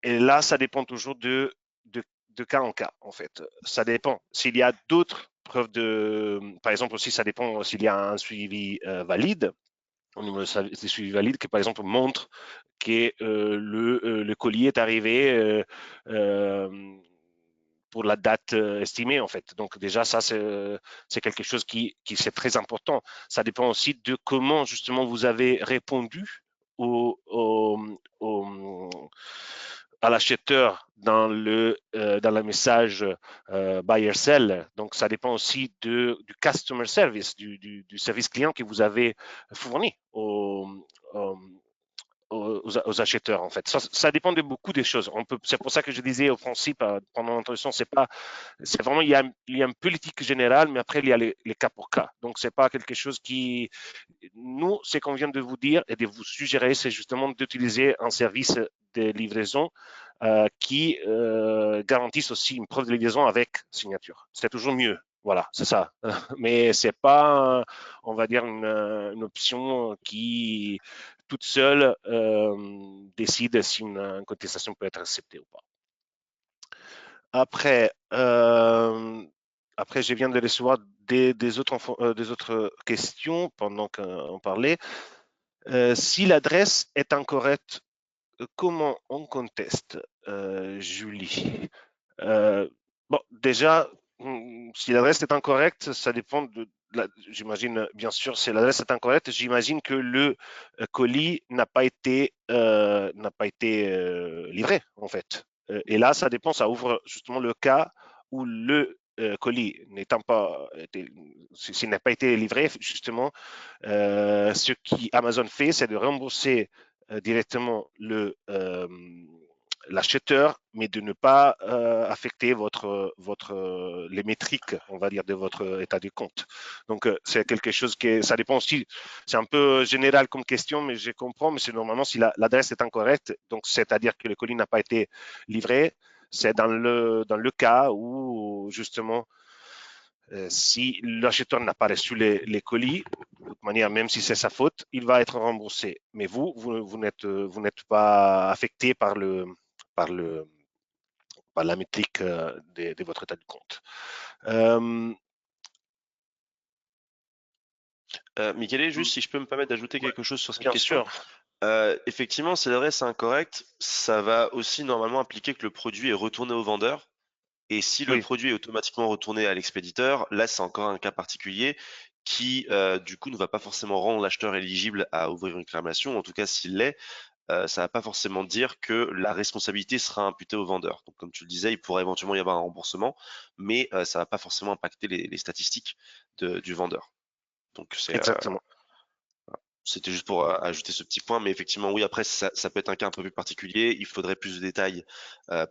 Et là, ça dépend toujours de cas en cas, en fait. Ça dépend. S'il y a d'autres preuves par exemple aussi, ça dépend s'il y a un suivi valide, un numéro de suivi valide qui, par exemple, montre que le colis est arrivé euh, pour la date estimée, en fait. Donc, déjà, ça, c'est quelque chose qui c'est très important. Ça dépend aussi de comment, justement, vous avez répondu au, au, au, à l'acheteur dans le message buyer sell. Donc, ça dépend aussi du customer service, du service client que vous avez fourni au, aux acheteurs en fait. Ça dépend de beaucoup de choses. C'est pour ça que je disais au principe pendant l'introduction, c'est vraiment il y a une politique générale, mais après il y a les cas pour cas. Donc c'est pas quelque chose qui nous ce qu'on vient de vous dire et de vous suggérer, c'est justement d'utiliser un service de livraison qui garantisse aussi une preuve de livraison avec signature. C'est toujours mieux. Voilà, c'est ça. Mais c'est pas, on va dire, une option qui toute seule décide si une contestation peut être acceptée ou pas. Après, après je viens de recevoir des autres questions pendant qu'on parlait. Si l'adresse est incorrecte, comment on conteste, Julie? Bon, déjà, si l'adresse est incorrecte, ça dépend j'imagine, bien sûr, si l'adresse est incorrecte, j'imagine que le colis n'a pas été livré, en fait. Et là, ça dépend, ça ouvre justement le cas où le colis n'étant pas s'il n'a pas été livré, justement, ce qui Amazon fait, c'est de rembourser directement l'acheteur, mais de ne pas affecter les métriques, on va dire, de votre état de compte. Donc, c'est quelque chose ça dépend aussi, c'est un peu général comme question, mais je comprends, mais c'est normalement si l'adresse est incorrecte, donc c'est-à-dire que le colis n'a pas été livré, c'est dans le cas où, justement, si l'acheteur n'a pas reçu les colis, de toute manière, même si c'est sa faute, il va être remboursé. Mais vous n'êtes pas affecté par le, par la métrique de votre état de compte. Michele, juste si je peux me permettre d'ajouter Ouais, quelque chose sur cette bien question. sûr, Effectivement, si l'adresse est incorrecte, ça va aussi normalement impliquer que le produit est retourné au vendeur. Et si le oui, produit est automatiquement retourné à l'expéditeur, là, c'est encore un cas particulier qui, du coup, ne va pas forcément rendre l'acheteur éligible à ouvrir une réclamation. En tout cas, s'il l'est, ça va pas forcément dire que la responsabilité sera imputée au vendeur. Donc, comme tu le disais, il pourrait éventuellement y avoir un remboursement, mais ça va pas forcément impacter les statistiques du vendeur. Donc, exactement. c'était juste pour ajouter ce petit point, mais effectivement, oui, après, ça peut être un cas un peu plus particulier. Il faudrait plus de détails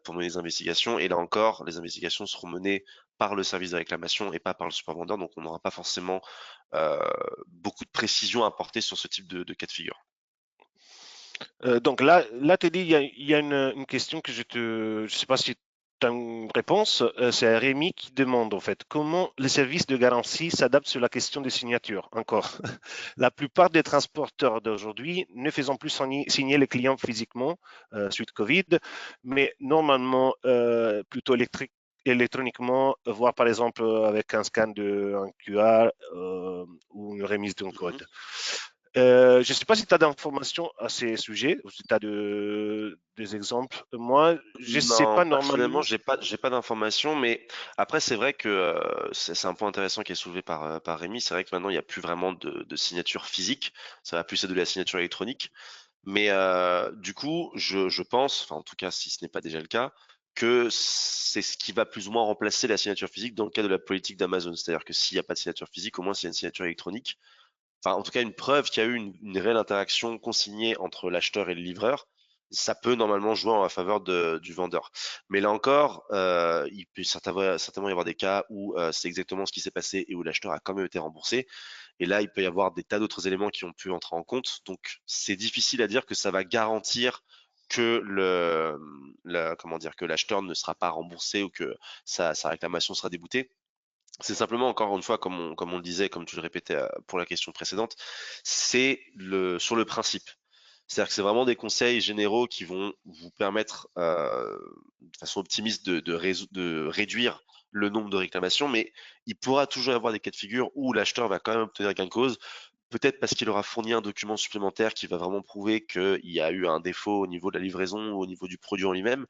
pour mener les investigations. Et là encore, les investigations seront menées par le service de réclamation et pas par le support vendeur. Donc, on n'aura pas forcément euh, beaucoup de précisions à apporter sur ce type de cas de figure. Donc là, tu dis, il y a une question que je sais pas si tu as une réponse. C'est Rémi qui demande, en fait, comment les services de garantie s'adaptent sur la question des signatures. Encore, la plupart des transporteurs d'aujourd'hui ne faisant plus signer les clients physiquement suite Covid, mais normalement plutôt électroniquement, voire par exemple avec un scan un QR ou une remise d'un Mhm. code. Je ne sais pas si tu as d'informations à ces sujets ou si tu as des exemples. Moi, je ne sais Non, pas personnellement, normalement. j'ai pas d'informations, mais après, c'est vrai que c'est un point intéressant qui est soulevé par Rémi. C'est vrai que maintenant, il n'y a plus vraiment de signature physique. Ça va plus être de la signature électronique. Mais du coup, je pense, enfin en tout cas si ce n'est pas déjà le cas, que c'est ce qui va plus ou moins remplacer la signature physique dans le cas de la politique d'Amazon. C'est-à-dire que s'il n'y a pas de signature physique, au moins s'il y a une signature électronique, enfin en tout cas une preuve qu'il y a eu une réelle interaction consignée entre l'acheteur et le livreur, ça peut normalement jouer en faveur du vendeur. Mais là encore, il peut certainement y avoir des cas où c'est exactement ce qui s'est passé et où l'acheteur a quand même été remboursé. Et là, il peut y avoir des tas d'autres éléments qui ont pu entrer en compte. Donc, c'est difficile à dire que ça va garantir que comment dire, que l'acheteur ne sera pas remboursé ou que sa réclamation sera déboutée. C'est simplement, encore une fois, comme on le disait, comme tu le répétais pour la question précédente, c'est sur le principe. C'est-à-dire que c'est vraiment des conseils généraux qui vont vous permettre, de façon optimiste, de réduire le nombre de réclamations, mais il pourra toujours y avoir des cas de figure où l'acheteur va quand même obtenir gain de cause, peut-être parce qu'il aura fourni un document supplémentaire qui va vraiment prouver qu'il y a eu un défaut au niveau de la livraison ou au niveau du produit en lui-même.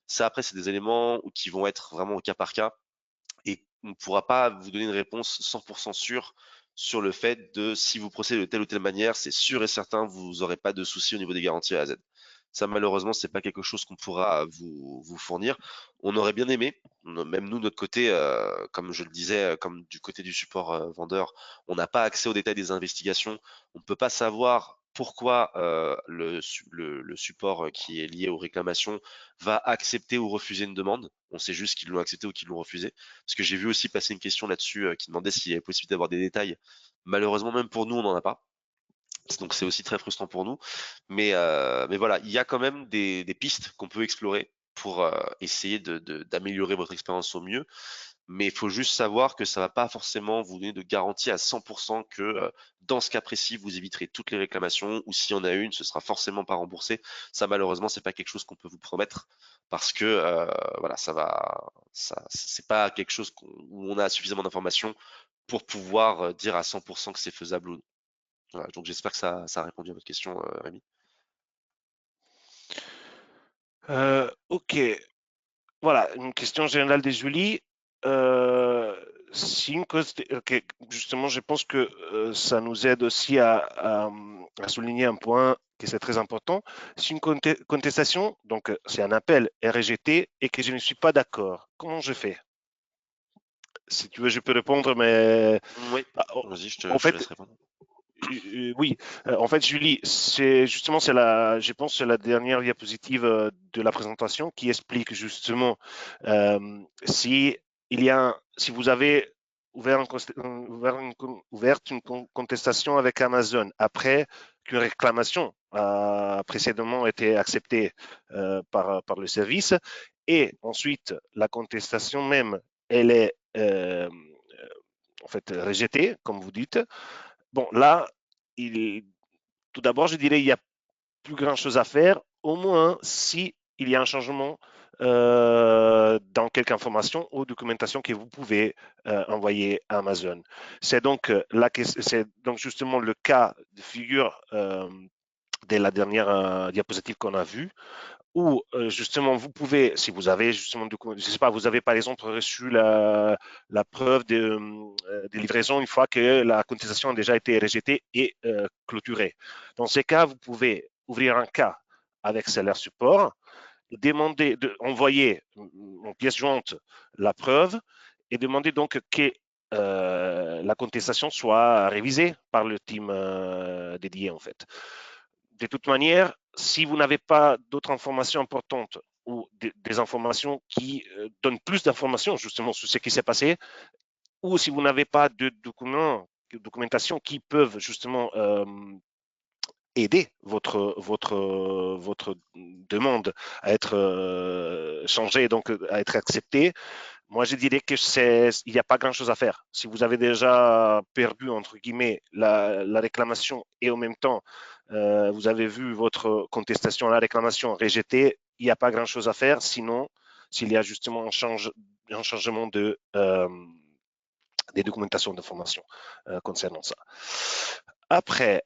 Ça, après, c'est des éléments qui vont être vraiment au cas par cas et on ne pourra pas vous donner une réponse 100% sûre sur le fait de si vous procédez de telle ou telle manière, c'est sûr et certain, vous n'aurez pas de soucis au niveau des garanties A à Z. Ça, malheureusement, c'est pas quelque chose qu'on pourra vous fournir. On aurait bien aimé, même nous, de notre côté, comme je le disais, comme du côté du support vendeur, on n'a pas accès aux détails des investigations. On ne peut pas savoir pourquoi le support qui est lié aux réclamations va accepter ou refuser une demande. On sait juste qu'ils l'ont accepté ou qu'ils l'ont refusé. Parce que j'ai vu aussi passer une question là-dessus qui demandait s'il y avait possibilité d'avoir des détails. Malheureusement, même pour nous, on n'en a pas. Donc c'est aussi très frustrant pour nous. Mais voilà, il y a quand même des pistes qu'on peut explorer pour essayer d'améliorer votre expérience au mieux. Mais il faut juste savoir que ça va pas forcément vous donner de garantie à 100% que dans ce cas précis, vous éviterez toutes les réclamations ou s'il y en a une, ce sera forcément pas remboursé. Ça, malheureusement, c'est pas quelque chose qu'on peut vous promettre parce que voilà, c'est pas quelque chose où on a suffisamment d'informations pour pouvoir dire à 100% que c'est faisable ou non. Voilà, donc j'espère que ça a répondu à votre question, Rémi. Ok, voilà, une question générale de Julie. Euh, si une cause, ok, justement, je pense que ça nous aide aussi à souligner un point qui c'est très important. Si une contestation, donc c'est un appel, est rejeté et que je ne suis pas d'accord, comment je fais? Si tu veux, je peux répondre, mais Oui, ah, vas-y, en je te fait, laisse répondre. oui, en fait, Julie, je pense, que c'est la dernière diapositive de la présentation qui explique justement si si vous avez ouvert une contestation avec Amazon après qu'une réclamation a précédemment été acceptée par le service et ensuite la contestation même, elle est en fait rejetée, comme vous dites. Bon, là, tout d'abord, je dirais qu'il n'y a plus grand-chose à faire, au moins si il y a un changement dans quelque information ou documentation que vous pouvez envoyer à Amazon. C'est donc justement le cas de figure de la dernière diapositive qu'on a vue, où justement vous pouvez, si vous avez justement, je sais pas, vous avez par exemple reçu la preuve de livraison une fois que la contestation a déjà été rejetée et clôturée. Dans ces cas, vous pouvez ouvrir un cas avec Seller Support, demander, envoyer en pièce jointe la preuve et demander donc que la contestation soit révisée par le team dédié en fait. De toute manière, si vous n'avez pas d'autres informations importantes ou des informations qui donnent plus d'informations justement sur ce qui s'est passé, ou si vous n'avez pas de documentation qui peuvent justement aider votre demande à être changée, donc à être acceptée, moi, je dirais que il n'y a pas grand-chose à faire. Si vous avez déjà perdu, entre guillemets, la réclamation et en même temps, vous avez vu votre contestation à la réclamation rejetée, il n'y a pas grand-chose à faire. Sinon, s'il y a justement un changement des documentations d'information concernant ça. Après,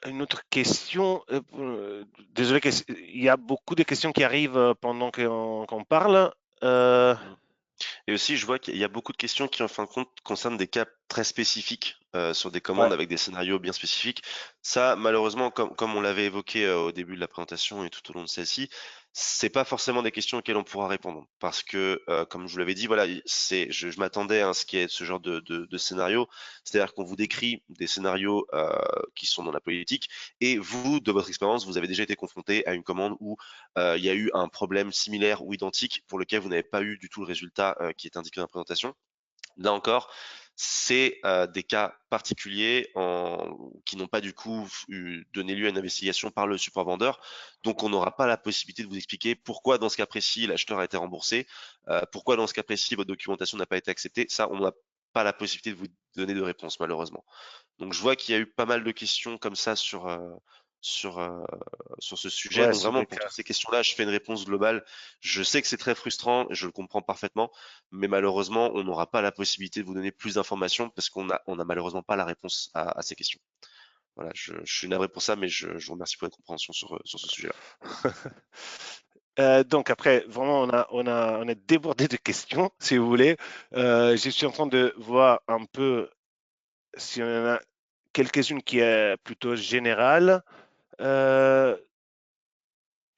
une autre question. Désolé, il y a beaucoup de questions qui arrivent pendant qu'on parle. Et aussi, je vois qu'il y a beaucoup de questions qui, en fin de compte, concernent des cas très spécifiques sur des Ouais, commandes avec des scénarios bien spécifiques. Ça, malheureusement, comme on l'avait évoqué au début de la présentation et tout au long de celle-ci, c'est pas forcément des questions auxquelles on pourra répondre. Parce que, comme je vous l'avais dit, voilà, je m'attendais à ce qui est ce genre de scénario. C'est-à-dire qu'on vous décrit des scénarios qui sont dans la politique et vous, de votre expérience, vous avez déjà été confronté à une commande où il y a eu un problème similaire ou identique pour lequel vous n'avez pas eu du tout le résultat qui est indiqué dans la présentation. Là encore, c'est des cas particuliers qui n'ont pas du coup donné lieu à une investigation par le support vendeur. Donc on n'aura pas la possibilité de vous expliquer pourquoi dans ce cas précis l'acheteur a été remboursé, pourquoi dans ce cas précis votre documentation n'a pas été acceptée. Ça, on n'a pas la possibilité de vous donner de réponse malheureusement. Donc je vois qu'il y a eu pas mal de questions comme ça sur, euh, sur ce sujet. ouais, Donc sur vraiment, des pour cas. toutes ces questions-là, je fais une réponse globale. Je sais que c'est très frustrant, je le comprends parfaitement, mais malheureusement, on n'aura pas la possibilité de vous donner plus d'informations parce qu'on a malheureusement pas la réponse à ces questions. Voilà, je suis navré pour ça, mais je vous remercie pour votre compréhension sur ce sujet-là. Donc après, vraiment, on est débordé de questions, si vous voulez. Je suis en train de voir un peu si on en a quelques-unes qui est plutôt générale. Euh,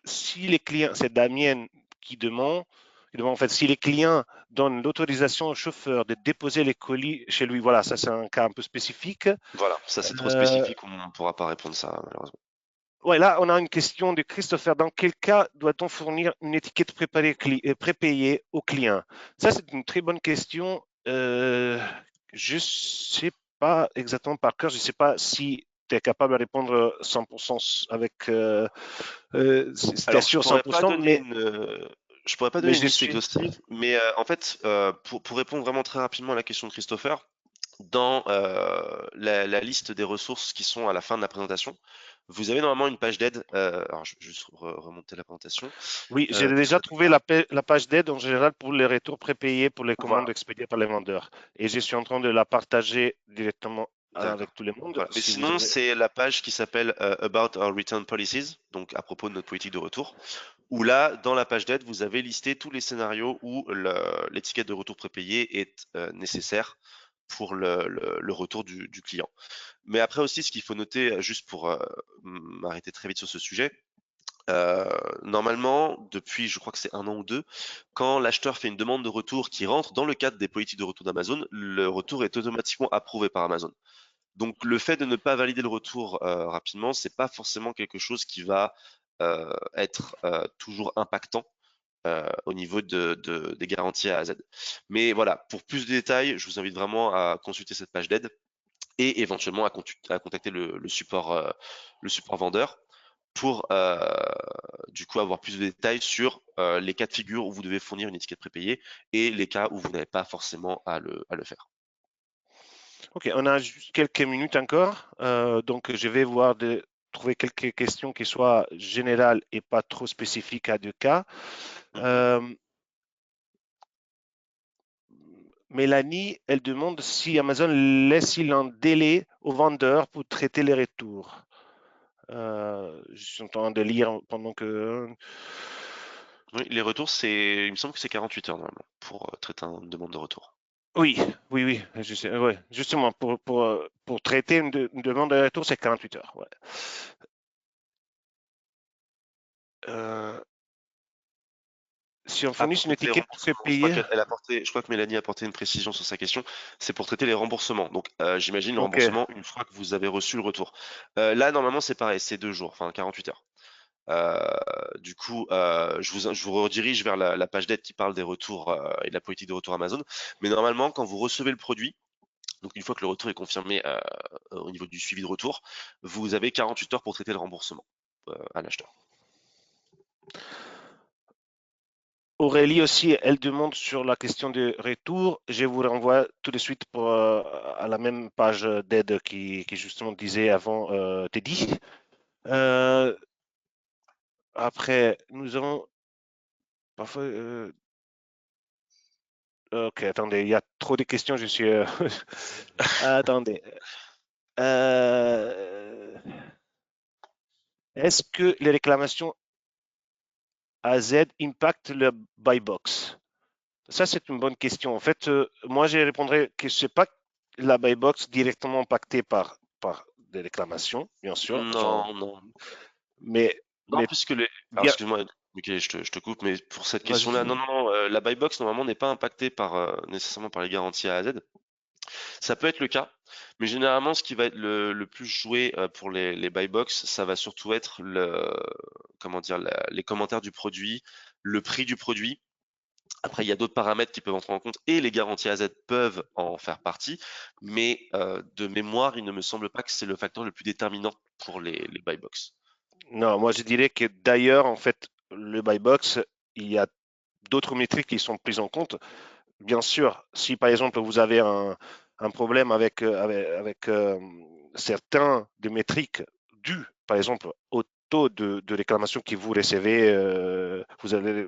si les clients, c'est Damien qui demande en fait si les clients donnent l'autorisation au chauffeur de déposer les colis chez lui. Voilà, ça c'est un cas un peu spécifique. Voilà, ça c'est trop Euh, spécifique, on ne pourra pas répondre ça, malheureusement. ouais, là, on a une question de Christopher. Dans quel cas doit-on fournir une étiquette prépayée au client? Ça, c'est une très bonne question. Je ne sais pas exactement par cœur. Je ne sais pas si tu es capable de répondre 100% avec, si tu es Alors, sûr 100%, je pourrais pas mais donner une je liste suis. exhaustive, mais en fait, pour répondre vraiment très rapidement à la question de Christopher, dans la liste des ressources qui sont à la fin de la présentation, vous avez normalement une page d'aide. Alors, je vais juste remonter la présentation. Oui, j'ai Euh, déjà trouvé la page d'aide en général pour les retours prépayés pour les voilà, commandes expédiées par les vendeurs. Et je suis en train de la partager directement avec d'accord. tout le monde. Voilà. Mais Si vous sinon, avez. c'est la page qui s'appelle About our Return Policies, donc à propos de notre politique de retour, où là, dans la page d'aide, vous avez listé tous les scénarios où l'étiquette de retour prépayé est nécessaire pour le retour du client. Mais après aussi, ce qu'il faut noter, juste pour m'arrêter très vite sur ce sujet, normalement, depuis je crois que c'est un an ou deux, quand l'acheteur fait une demande de retour qui rentre dans le cadre des politiques de retour d'Amazon, le retour est automatiquement approuvé par Amazon. Donc le fait de ne pas valider le retour rapidement, c'est pas forcément quelque chose qui va être toujours impactant au niveau des garanties A à Z. Mais voilà, pour plus de détails, je vous invite vraiment à consulter cette page d'aide et éventuellement à contacter le support vendeur pour du coup avoir plus de détails sur les cas de figure où vous devez fournir une étiquette prépayée et les cas où vous n'avez pas forcément à le faire. Ok, on a juste quelques minutes encore. Donc, je vais trouver quelques questions qui soient générales et pas trop spécifiques à deux cas. Mhm. Euh, Mélanie, elle demande si Amazon laisse-t-il un délai aux vendeurs pour traiter les retours. Je suis en train de lire pendant que. Oui, les retours, il me semble que c'est 48 heures normalement pour traiter une demande de retour. Oui, oui, oui, ouais, justement, pour traiter une demande de retour, c'est 48 heures. Ouais. Euh, si on Ah, fournit pour une traiter les étiquette remboursements. prépayée, Je crois que Mélanie a apporté une précision sur sa question. C'est pour traiter les remboursements. Donc, j'imagine le ok, remboursement une fois que vous avez reçu le retour. Là, normalement, c'est pareil, c'est 2 jours, enfin 48 heures. Du coup, je vous redirige vers la page d'aide qui parle des retours et de la politique de retour Amazon. Mais normalement, quand vous recevez le produit, donc une fois que le retour est confirmé au niveau du suivi de retour, vous avez 48 heures pour traiter le remboursement à l'acheteur. Aurélie aussi, elle demande sur la question de retour. Je vous renvoie tout de suite à la même page d'aide qui justement disait avant Teddy. Euh, Après, nous avons parfois. Ok, attendez, il y a trop de questions. Je suis. Attendez. Euh, Est-ce que les réclamations AZ impactent le buy box? Ça, c'est une bonne question. En fait, moi, je répondrais que je sais pas la buy box directement impactée par des réclamations, bien sûr, genre, Non, non. mais, Non, mais puisque les. Alors, bien, excuse-moi, Michael, je te coupe, mais pour cette vas-y. question-là, non, non, non, la buy box normalement n'est pas impactée par nécessairement par les garanties A à Z. Ça peut être le cas, mais généralement, ce qui va être le plus joué pour les buy box, ça va surtout être comment dire, les commentaires du produit, le prix du produit. Après, il y a d'autres paramètres qui peuvent entrer en compte et les garanties AZ peuvent en faire partie, mais de mémoire, il ne me semble pas que c'est le facteur le plus déterminant pour les buy box. Non, moi, je dirais que d'ailleurs, en fait, le buy box, il y a d'autres métriques qui sont prises en compte. Bien sûr, si par exemple vous avez un problème avec certains des métriques dus, par exemple, au taux de réclamation que vous recevez, vous allez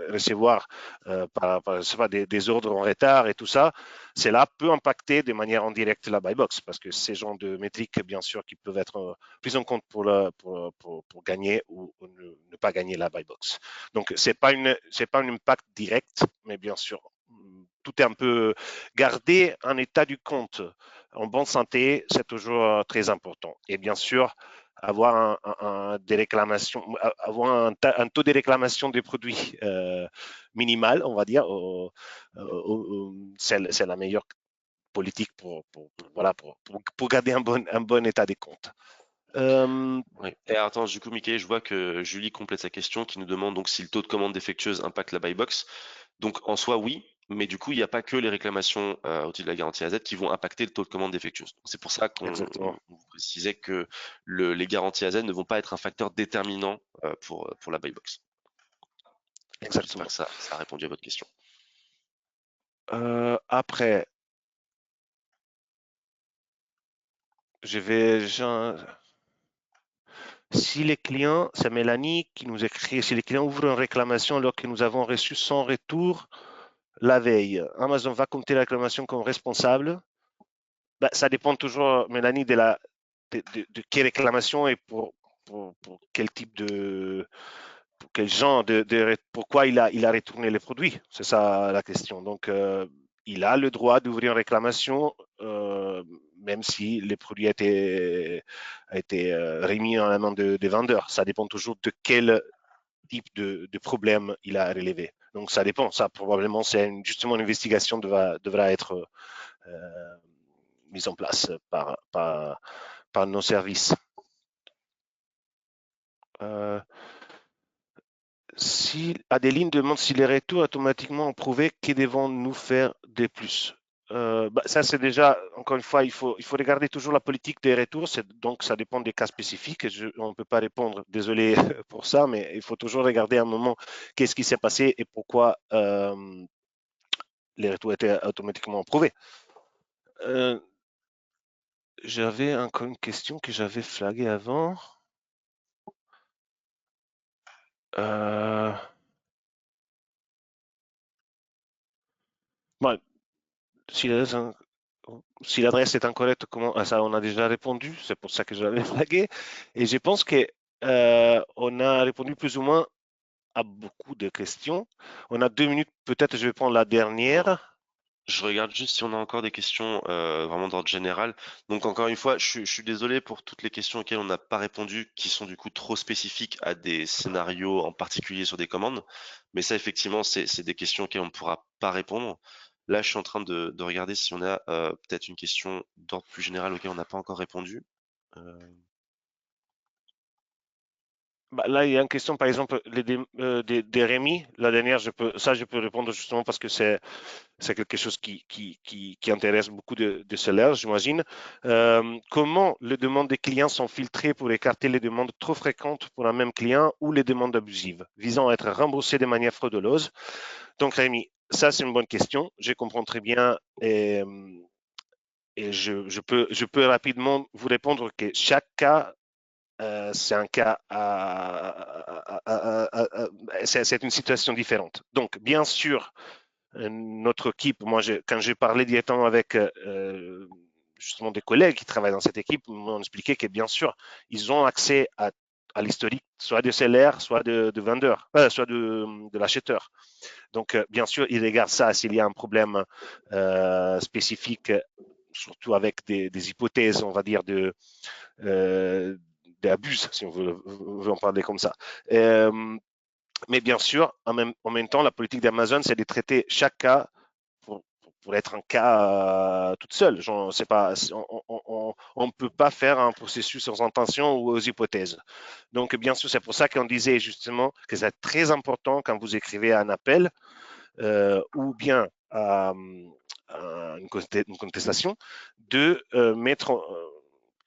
recevoir je sais pas, des ordres en retard et tout ça, cela peut impacter de manière indirecte la buy box parce que ces genres de métriques, bien sûr, qui peuvent être prises en compte pour gagner ou ne pas gagner la buy box. Donc, c'est pas un impact direct, mais bien sûr, tout est un peu garder un état du compte en bonne santé, c'est toujours très important. Et bien sûr, avoir des réclamations, avoir un taux de réclamation des produits minimal, on va dire, c'est la meilleure politique voilà, pour garder un bon état des comptes. Euh, Ouais. Et alors, attends, du coup, Mickey, je vois que Julie complète sa question qui nous demande donc si le taux de commande défectueuse impacte la buy box. Donc, en soi, oui, mais du coup, il n'y a pas que les réclamations au titre de la garantie AZ qui vont impacter le taux de commande défectueuse. C'est pour ça exactement, on vous précisait que les garanties AZ ne vont pas être un facteur déterminant pour la buy box. J'espère exactement. que ça a répondu à votre question. Après, je vais, si les clients, c'est Mélanie qui nous écrit, si les clients ouvrent une réclamation alors que nous avons reçu son retour la veille, Amazon va compter la réclamation comme responsable. Ben, ça dépend toujours, Mélanie, de quelle réclamation et pour quel type pour quel genre pourquoi il a retourné les produits. C'est ça la question. Donc, il a le droit d'ouvrir une réclamation, même si les produits a été remis en la main des vendeurs. Ça dépend toujours de quel type de problème il a relevé. Donc, ça dépend. Ça, probablement, justement, une investigation devra être mise en place par nos services. Euh, Si Adeline demande si les retours automatiquement ont prouvé, que devons-nous faire de plus? Ça, c'est déjà, encore une fois, il faut regarder toujours la politique des retours. Donc, ça dépend des cas spécifiques. On ne peut pas répondre, désolé pour ça, mais il faut toujours regarder un moment qu'est-ce qui s'est passé et pourquoi les retours étaient automatiquement approuvés. Euh, J'avais encore une question que j'avais flaguée avant. Euh, bon, si si l'adresse est incorrecte, comment, ça on a déjà répondu, c'est pour ça que je l'avais flagué. Et je pense que on a répondu plus ou moins à beaucoup de questions. On a 2 minutes, peut-être je vais prendre la Alors, dernière. je regarde juste si on a encore des questions vraiment d'ordre général. Donc encore une fois, je suis désolé pour toutes les questions auxquelles on n'a pas répondu, qui sont du coup trop spécifiques à des scénarios en particulier sur des commandes. Mais ça, effectivement, c'est des questions auxquelles on ne pourra pas répondre. Là, je suis en train de regarder si on a peut-être une question d'ordre plus général auquel on n'a pas encore répondu. Euh, Bah, là, il y a une question, par exemple, des Rémi. La dernière, je peux répondre justement parce que c'est quelque chose qui intéresse beaucoup de sellers, j'imagine. Comment les demandes des clients sont filtrées pour écarter les demandes trop fréquentes pour un même client ou les demandes abusives visant à être remboursées de manière frauduleuse? Donc, Rémi, ça, c'est une bonne question. Je comprends très bien et je peux rapidement vous répondre que chaque cas c'est un cas c'est une situation différente. Donc, bien sûr, notre équipe, quand j'ai parlé directement avec justement des collègues qui travaillent dans cette équipe, m'ont expliqué que bien sûr, ils ont accès à à l'historique, soit de seller, soit de vendeur, soit de l'acheteur. Donc, bien sûr, il regarde ça s'il y a un problème spécifique, surtout avec des hypothèses, on va dire, d'abus, si on veut en parler comme ça. Mais bien sûr, en même temps, la politique d'Amazon, c'est de traiter chaque cas pour être un cas toute seule. Genre, c'est pas, on ne peut pas faire un processus sans intention ou aux hypothèses. Donc, bien sûr, c'est pour ça qu'on disait justement que c'est très important quand vous écrivez un appel ou bien une contestation de mettre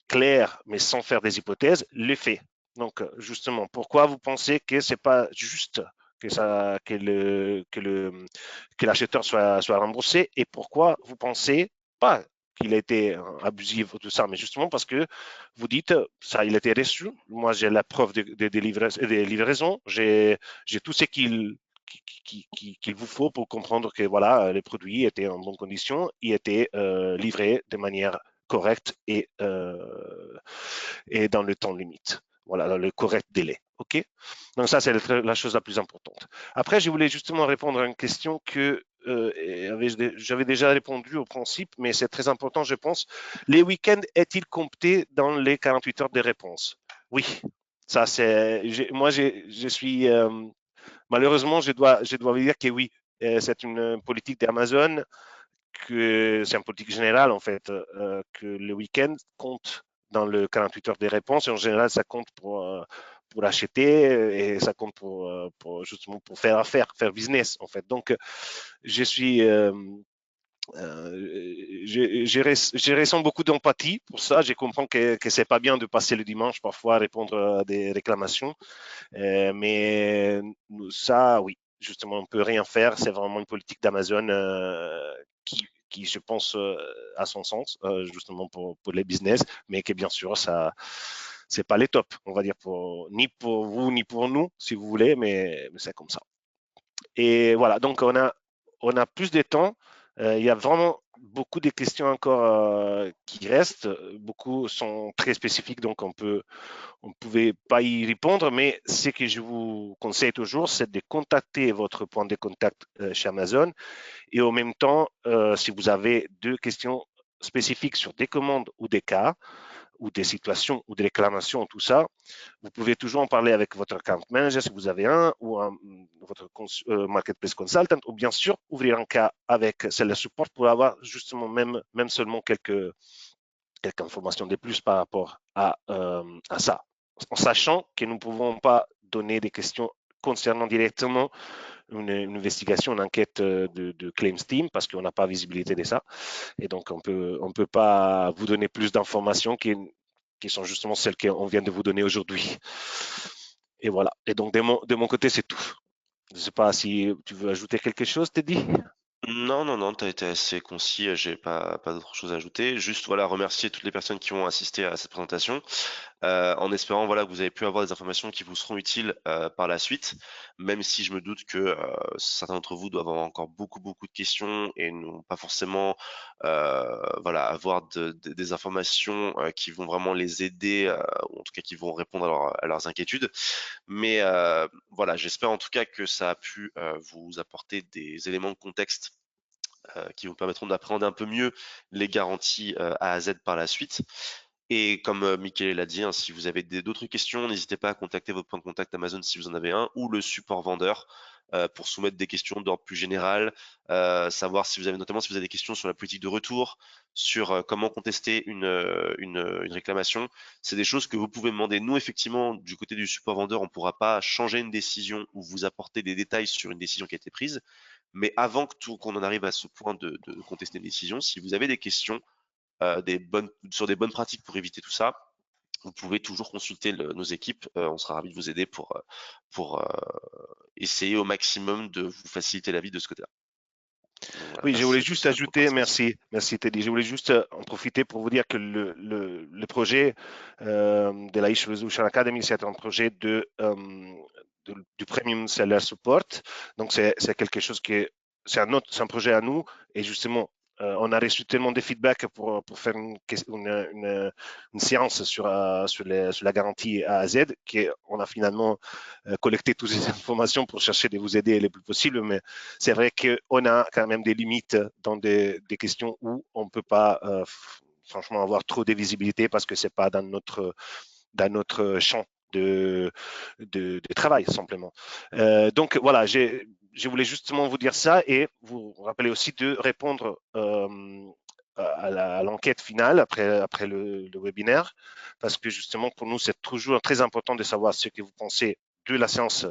clair, mais sans faire des hypothèses, les faits. Donc, justement, pourquoi vous pensez que c'est pas juste que l'acheteur soit remboursé et pourquoi vous pensez pas qu'il a été abusif ou tout ça, mais justement parce que vous dites ça, il a été reçu. Moi, j'ai la preuve des livraisons, j'ai tout ce qu'il vous faut pour comprendre que voilà, les produits étaient en bonne condition, ils étaient livrés de manière correcte et dans le temps limite. Voilà, dans le correct délai. OK? Donc ça, c'est la chose la plus importante. Après, je voulais justement répondre à une question que j'avais déjà répondu au principe, mais c'est très important, je pense. Les week-ends, est-il compté dans les 48 heures de réponse? Oui. Ça, c'est. Moi, je suis. Malheureusement, je dois vous dire que oui. C'est une politique d'Amazon que c'est une politique générale en fait, que le week-end compte dans le 48 heures des réponses et en général ça compte pour acheter et ça compte pour justement pour faire affaire, faire business en fait. Donc je suis je ressens beaucoup d'empathie pour ça. Je comprends que c'est pas bien de passer le dimanche parfois à répondre à des réclamations, mais ça, oui, justement, on peut rien faire. C'est vraiment une politique d'Amazon qui, je pense, a son sens, justement pour les business, mais que bien sûr, ça, c'est pas les tops, on va dire, ni pour vous ni pour nous, si vous voulez, mais c'est comme ça. Et voilà, donc on a plus de temps. Il y a vraiment beaucoup de questions encore qui restent. Beaucoup sont très spécifiques, donc on ne pouvait pas y répondre, mais ce que je vous conseille toujours, c'est de contacter votre point de contact chez Amazon et en même temps, si vous avez deux questions spécifiques sur des commandes ou des cas ou des situations ou des réclamations, tout ça, vous pouvez toujours en parler avec votre account manager si vous avez un ou votre marketplace consultant ou bien sûr ouvrir un cas avec Seller Support pour avoir justement même seulement quelques informations de plus par rapport à ça, en sachant que nous ne pouvons pas donner des questions concernant directement une investigation, une enquête de Claims Team parce qu'on n'a pas visibilité de ça. Et donc, on peut pas vous donner plus d'informations qui sont justement celles qu'on vient de vous donner aujourd'hui. Et voilà. Et donc, de mon côté, c'est tout. Je ne sais pas si tu veux ajouter quelque chose, Teddy. Non, non, non, tu as été assez concis, j'ai pas d'autre chose à ajouter. Juste, voilà, remercier toutes les personnes qui ont assisté à cette présentation. En espérant voilà, que vous avez pu avoir des informations qui vous seront utiles par la suite, même si je me doute que certains d'entre vous doivent avoir encore beaucoup de questions et n'ont pas forcément voilà, avoir des informations qui vont vraiment les aider, ou en tout cas qui vont répondre à leurs inquiétudes. Mais voilà, j'espère en tout cas que ça a pu vous apporter des éléments de contexte qui vous permettront d'appréhender un peu mieux les garanties A à Z par la suite. Et comme Michael l'a dit, hein, si vous avez d'autres questions, n'hésitez pas à contacter votre point de contact Amazon si vous en avez un, ou le support vendeur pour soumettre des questions d'ordre plus général, savoir si vous avez notamment si vous avez des questions sur la politique de retour, sur comment contester une réclamation. C'est des choses que vous pouvez demander. Nous, effectivement, du côté du support vendeur, on ne pourra pas changer une décision ou vous apporter des détails sur une décision qui a été prise. Mais avant qu'on en arrive à ce point de contester une décision, si vous avez des questions, sur des bonnes pratiques pour éviter tout ça, vous pouvez toujours consulter nos équipes. On sera ravis de vous aider pour essayer au maximum de vous faciliter la vie de ce côté-là. Voilà, Oui, je voulais merci juste pour votre ajouter, participation. merci Teddy. Je voulais juste en profiter pour vous dire que le projet de la Issue Resolution Academy, c'est un projet du Premium Seller Support. Donc, c'est quelque chose c'est un projet à nous. Et justement, on a reçu tellement de feedback pour faire une séance sur la garantie A à Z qu'on a finalement collecté toutes ces informations pour chercher de vous aider le plus possible. Mais c'est vrai qu'on a quand même des limites dans des questions où on ne peut pas franchement avoir trop de visibilité parce que c'est pas dans notre champ de travail simplement. Donc voilà, je voulais justement vous dire ça et vous rappeler aussi de répondre à l'enquête finale après le webinaire, parce que justement pour nous c'est toujours très important de savoir ce que vous pensez de la séance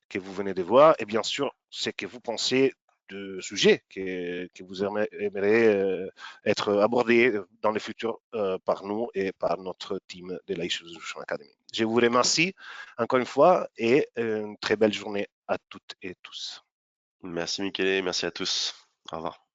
que vous venez de voir et bien sûr ce que vous pensez de sujets que vous aimeriez être abordés dans le futur par nous et par notre team de la Issue Solution Academy. Je vous remercie encore une fois et une très belle journée à toutes et tous. Merci Michele, merci à tous. Au revoir.